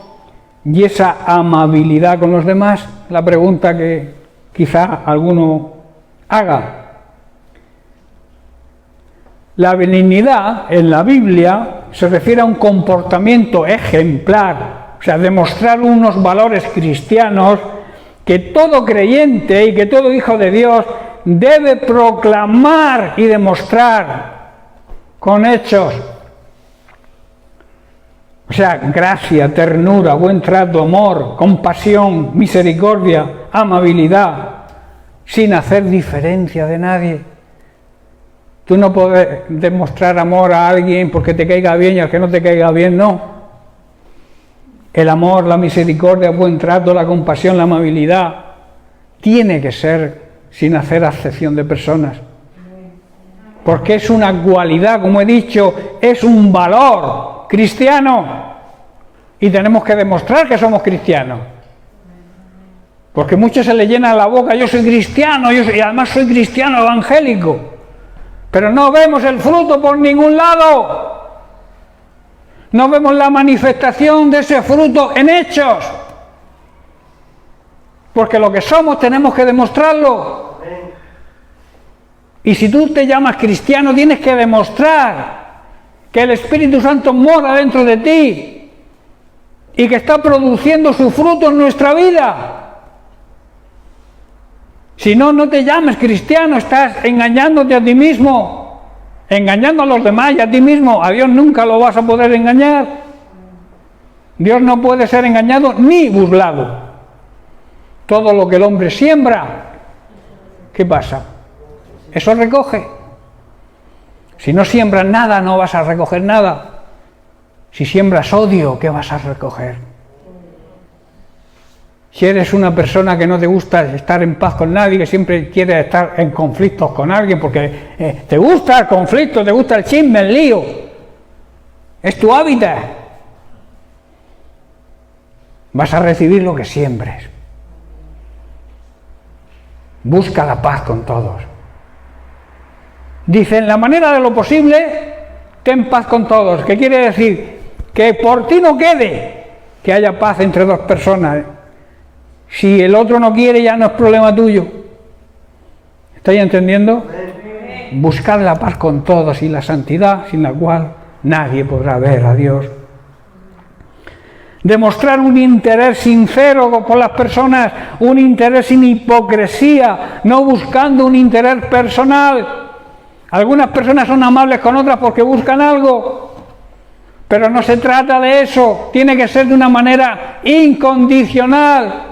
y esa amabilidad con los demás? La pregunta que quizá alguno haga. La benignidad en la Biblia se refiere a un comportamiento ejemplar, o sea, demostrar unos valores cristianos que todo creyente y que todo hijo de Dios debe proclamar y demostrar con hechos. O sea, gracia, ternura, buen trato, amor, compasión, misericordia, amabilidad, sin hacer diferencia de nadie. Tú no puedes demostrar amor a alguien porque te caiga bien y al que no te caiga bien, no. El amor, la misericordia, el buen trato, la compasión, la amabilidad, tiene que ser sin hacer acepción de personas. Porque es una cualidad, como he dicho, es un valor cristiano. Y tenemos que demostrar que somos cristianos. Porque muchos se le llena la boca: yo soy cristiano, y además soy cristiano evangélico. Pero no vemos el fruto por ningún lado. No vemos la manifestación de ese fruto en hechos. Porque lo que somos tenemos que demostrarlo. Y si tú te llamas cristiano, tienes que demostrar que el Espíritu Santo mora dentro de ti y que está produciendo su fruto en nuestra vida. Si no, no te llames cristiano, estás engañándote a ti mismo, engañando a los demás y a ti mismo. A Dios nunca lo vas a poder engañar. Dios no puede ser engañado ni burlado. Todo lo que el hombre siembra, ¿qué pasa? Eso recoge. Si no siembras nada, no vas a recoger nada. Si siembras odio, ¿qué vas a recoger? Si eres una persona que no te gusta estar en paz con nadie, que siempre quieres estar en conflictos con alguien, porque te gusta el conflicto, te gusta el chisme, el lío, es tu hábitat, vas a recibir lo que siembres. Busca la paz con todos. Dice, en la manera de lo posible, ten paz con todos. ¿Qué quiere decir? Que por ti no quede que haya paz entre dos personas. Si el otro no quiere, ya no es problema tuyo. ¿Estáis entendiendo? Buscar la paz con todos y la santidad, sin la cual nadie podrá ver a Dios. Demostrar un interés sincero por las personas, un interés sin hipocresía, no buscando un interés personal. Algunas personas son amables con otras porque buscan algo, pero no se trata de eso, tiene que ser de una manera incondicional.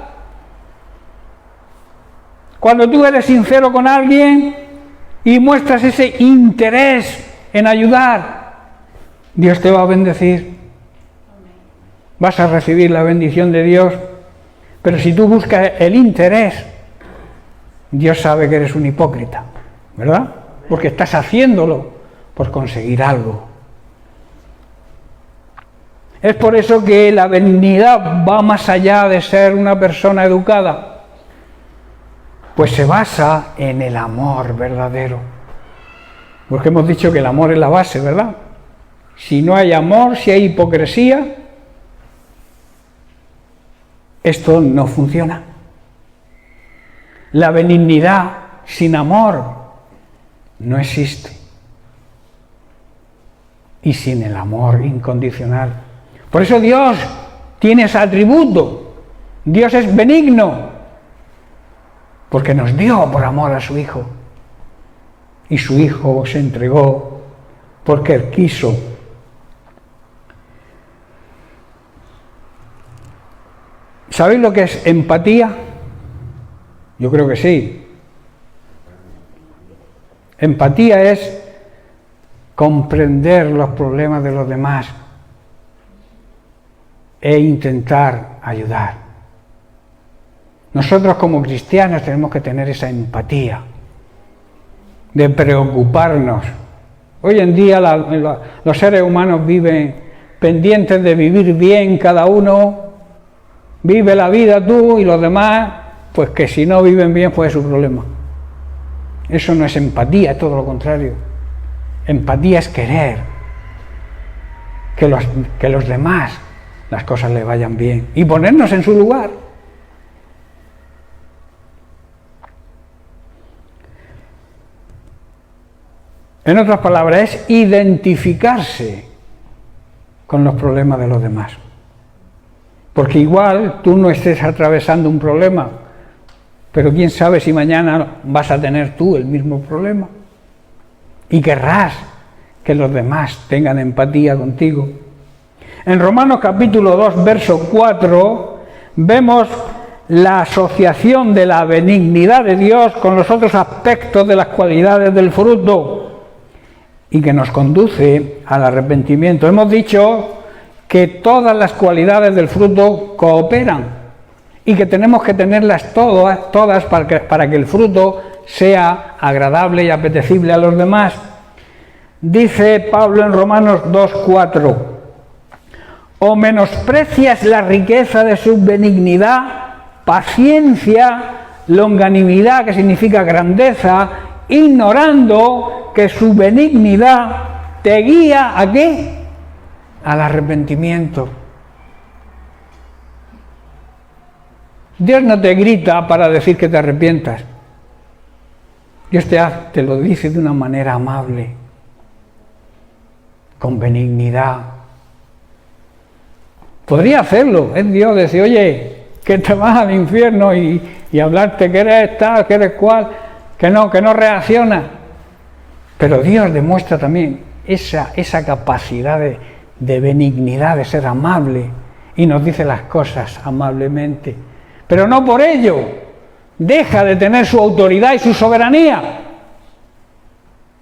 Cuando tú eres sincero con alguien y muestras ese interés en ayudar, Dios te va a bendecir. Vas a recibir la bendición de Dios. Pero si tú buscas el interés, Dios sabe que eres un hipócrita, ¿verdad? Porque estás haciéndolo por conseguir algo. Es por eso que la benignidad va más allá de ser una persona educada. Pues se basa en el amor verdadero. Porque hemos dicho que el amor es la base, ¿verdad? Si no hay amor, si hay hipocresía, esto no funciona. La benignidad sin amor no existe. Y sin el amor incondicional. Por eso Dios tiene ese atributo. Dios es benigno. Porque nos dio por amor a su Hijo. Y su Hijo se entregó porque Él quiso. ¿Sabéis lo que es empatía? Yo creo que sí. Empatía es comprender los problemas de los demás e intentar ayudar. Nosotros como cristianos tenemos que tener esa empatía de preocuparnos. Hoy en día los seres humanos viven pendientes de vivir bien, cada uno vive la vida tú y los demás, pues que si no viven bien pues es su problema. Eso no es empatía, es todo lo contrario. Empatía es querer que los demás las cosas les vayan bien y ponernos en su lugar. En otras palabras, es identificarse con los problemas de los demás. Porque igual tú no estés atravesando un problema, pero quién sabe si mañana vas a tener tú el mismo problema. Y querrás que los demás tengan empatía contigo. En Romanos capítulo 2, verso 4, vemos la asociación de la benignidad de Dios con los otros aspectos de las cualidades del fruto y que nos conduce al arrepentimiento. Hemos dicho que todas las cualidades del fruto cooperan y que tenemos que tenerlas todas para que el fruto sea agradable y apetecible a los demás. Dice Pablo en Romanos 2:4: ¿o menosprecias la riqueza de su benignidad, paciencia, longanimidad, que significa grandeza, ignorando que su benignidad te guía ¿a qué? Al arrepentimiento? Dios no te grita para decir que te arrepientas. Dios te lo dice de una manera amable, con benignidad. Podría hacerlo, es Dios, decir, oye, que te vas al infierno y hablarte que eres tal, que eres cual, que no reaccionas. Pero Dios demuestra también esa capacidad de benignidad, de ser amable, y nos dice las cosas amablemente. Pero no por ello deja de tener su autoridad y su soberanía.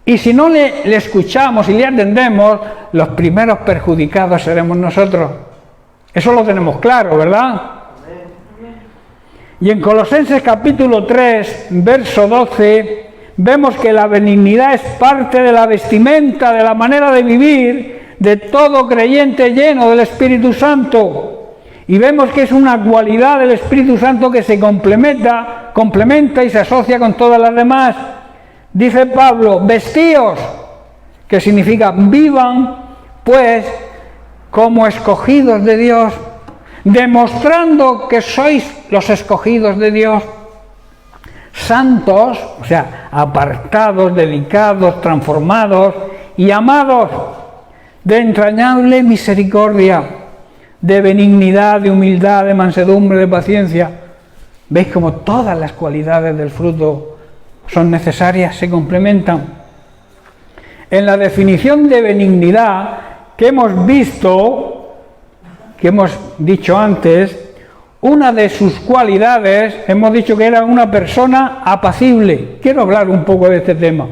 Y si no le escuchamos y le atendemos, los primeros perjudicados seremos nosotros. Eso lo tenemos claro, ¿verdad? Y en Colosenses capítulo 3, verso 12, vemos que la benignidad es parte de la vestimenta, de la manera de vivir de todo creyente lleno del Espíritu Santo. Y vemos que es una cualidad del Espíritu Santo que se complementa y se asocia con todas las demás. Dice Pablo, vestíos, que significa vivan, pues, como escogidos de Dios, demostrando que sois los escogidos de Dios, santos, o sea, apartados, dedicados, transformados y amados, de entrañable misericordia, de benignidad, de humildad, de mansedumbre, de paciencia. ¿Veis cómo todas las cualidades del fruto son necesarias, se complementan? En la definición de benignidad que hemos visto, que hemos dicho antes, una de sus cualidades, hemos dicho que era una persona apacible. Quiero hablar un poco de este tema.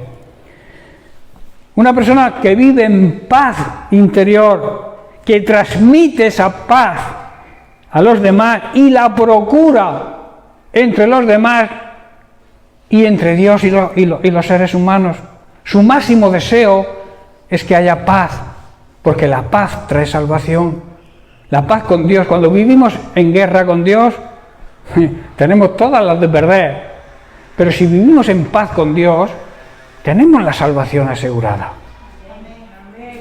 Una persona que vive en paz interior, que transmite esa paz a los demás y la procura entre los demás y entre Dios y los seres humanos. Su máximo deseo es que haya paz, porque la paz trae salvación. La paz con Dios, cuando vivimos en guerra con Dios, tenemos todas las de perder. Pero si vivimos en paz con Dios, tenemos la salvación asegurada.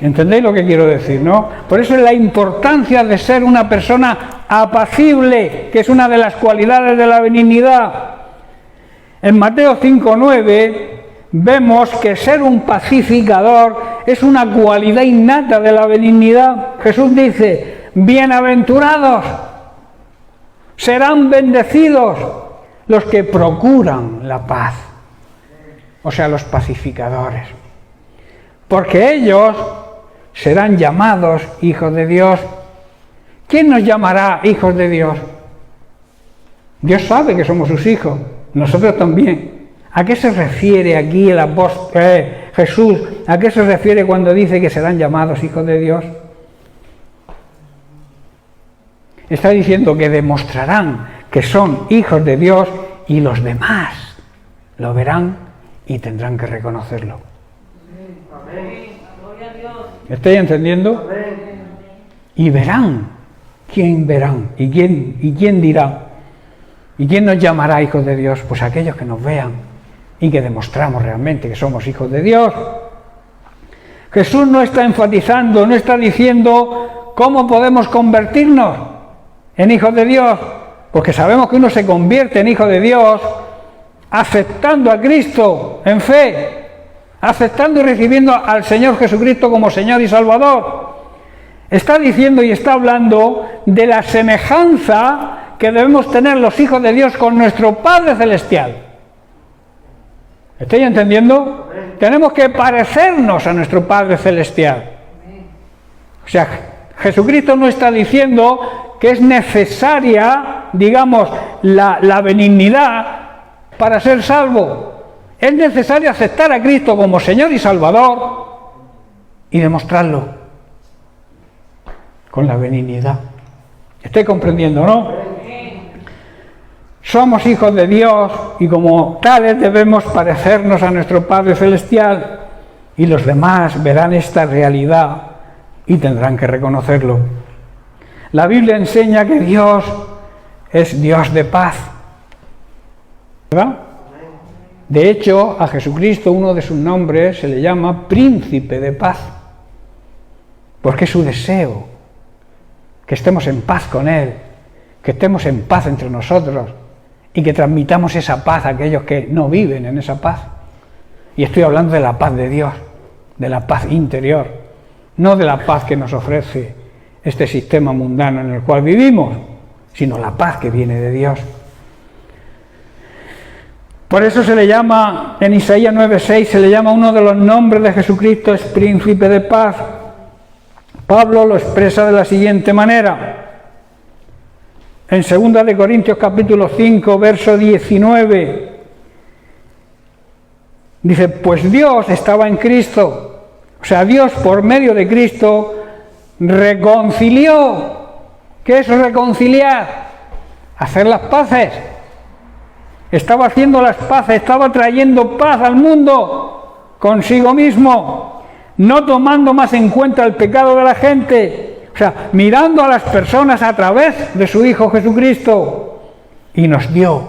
¿Entendéis lo que quiero decir, no? Por eso es la importancia de ser una persona apacible, que es una de las cualidades de la benignidad. En Mateo 5:9 vemos que ser un pacificador es una cualidad innata de la benignidad. Jesús dice, bienaventurados, serán bendecidos los que procuran la paz, o sea, los pacificadores, porque ellos serán llamados hijos de Dios. ¿Quién nos llamará hijos de Dios? Dios sabe que somos sus hijos, nosotros también. ¿A qué se refiere aquí el apóstol Jesús? ¿A qué se refiere cuando dice que serán llamados hijos de Dios? Está diciendo que demostrarán que son hijos de Dios y los demás lo verán y tendrán que reconocerlo. ¿Estáis entendiendo? Y verán. ¿Quién verán? ¿Y quién dirá? ¿Y quién nos llamará hijos de Dios? Pues aquellos que nos vean y que demostramos realmente que somos hijos de Dios. Jesús no está enfatizando, no está diciendo cómo podemos convertirnos en hijos de Dios, porque sabemos que uno se convierte en hijo de Dios aceptando a Cristo en fe, aceptando y recibiendo al Señor Jesucristo como Señor y Salvador. Está diciendo y está hablando de la semejanza que debemos tener los hijos de Dios con nuestro Padre Celestial. ¿Estáis entendiendo? Tenemos que parecernos a nuestro Padre Celestial. O sea, Jesucristo no está diciendo que es necesaria, digamos, la benignidad para ser salvo. Es necesario aceptar a Cristo como Señor y Salvador y demostrarlo con la benignidad. ¿Estoy comprendiendo, no? Somos hijos de Dios y como tales debemos parecernos a nuestro Padre Celestial, y los demás verán esta realidad y tendrán que reconocerlo. La Biblia enseña que Dios es Dios de paz, ¿verdad? De hecho, a Jesucristo uno de sus nombres se le llama Príncipe de Paz, porque es su deseo que estemos en paz con Él, que estemos en paz entre nosotros y que transmitamos esa paz a aquellos que no viven en esa paz. Y estoy hablando de la paz de Dios, de la paz interior, no de la paz que nos ofrece este sistema mundano en el cual vivimos, sino la paz que viene de Dios. Por eso se le llama, en Isaías 9:6, se le llama uno de los nombres de Jesucristo, es príncipe de paz. Pablo lo expresa de la siguiente manera. En 2 de Corintios capítulo 5, verso 19, dice, pues Dios estaba en Cristo, o sea, Dios por medio de Cristo reconcilió. ¿Qué es reconciliar? Hacer las paces. Estaba haciendo las paces, estaba trayendo paz al mundo consigo mismo, no tomando más en cuenta el pecado de la gente, o sea, mirando a las personas a través de su Hijo Jesucristo, y nos dio,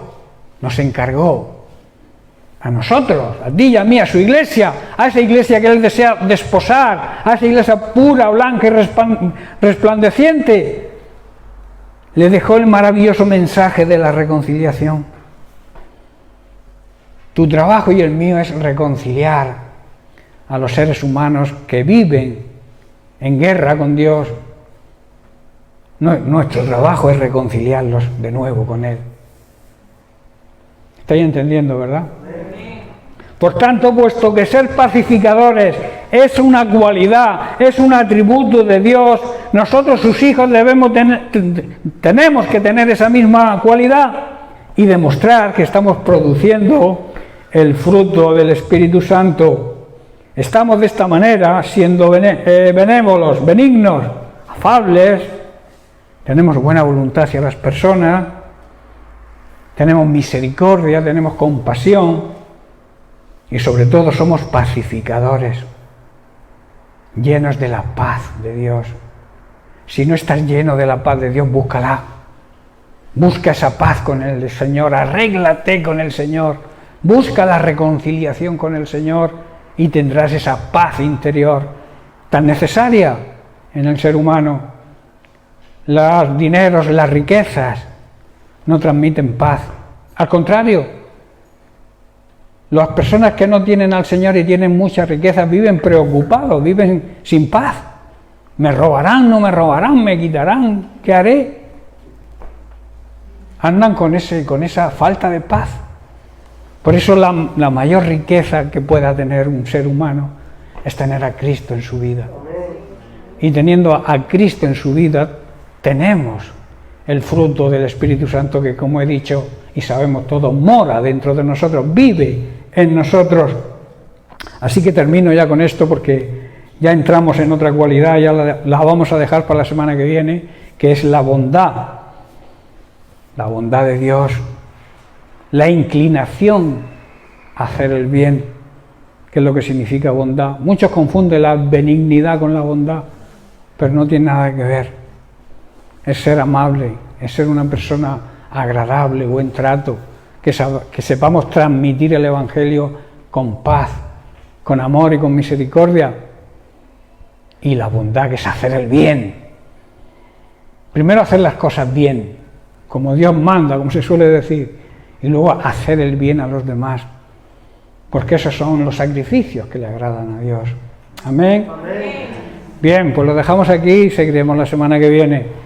nos encargó a nosotros, a ti y a mí, a su iglesia, a esa iglesia que Él desea desposar, a esa iglesia pura, blanca y resplandeciente, le dejó el maravilloso mensaje de la reconciliación. Tu trabajo y el mío es reconciliar a los seres humanos que viven en guerra con Dios. Nuestro trabajo es reconciliarlos de nuevo con Él. ¿Estáis entendiendo, verdad? Por tanto, puesto que ser pacificadores es una cualidad, es un atributo de Dios, nosotros sus hijos tenemos que tener esa misma cualidad y demostrar que estamos produciendo el fruto del Espíritu Santo. Estamos de esta manera siendo benévolos, benignos, afables, tenemos buena voluntad hacia las personas, tenemos misericordia, tenemos compasión y sobre todo somos pacificadores, llenos de la paz de Dios. Si no estás lleno de la paz de Dios, búscala. Busca esa paz con el Señor, arréglate con el Señor. Busca la reconciliación con el Señor y tendrás esa paz interior tan necesaria en el ser humano. Los dineros, las riquezas no transmiten paz. Al contrario, las personas que no tienen al Señor y tienen muchas riquezas viven preocupados, viven sin paz. ¿Me robarán? ¿No me robarán? ¿Me quitarán? ¿Qué haré? Andan con esa falta de paz. Por eso la mayor riqueza que pueda tener un ser humano es tener a Cristo en su vida. Y teniendo a Cristo en su vida, tenemos el fruto del Espíritu Santo que, como he dicho, y sabemos todos, mora dentro de nosotros, vive en nosotros. Así que termino ya con esto porque ya entramos en otra cualidad, ya la vamos a dejar para la semana que viene, que es la bondad. La bondad de Dios, la inclinación a hacer el bien, que es lo que significa bondad. Muchos confunden la benignidad con la bondad, pero no tiene nada que ver. Es ser amable, es ser una persona agradable, buen trato, que sepamos transmitir el Evangelio con paz, con amor y con misericordia. Y la bondad, que es hacer el bien. Primero hacer las cosas bien, como Dios manda, como se suele decir, y luego hacer el bien a los demás, porque esos son los sacrificios que le agradan a Dios. Amén. Amén. Bien, pues lo dejamos aquí y seguiremos la semana que viene.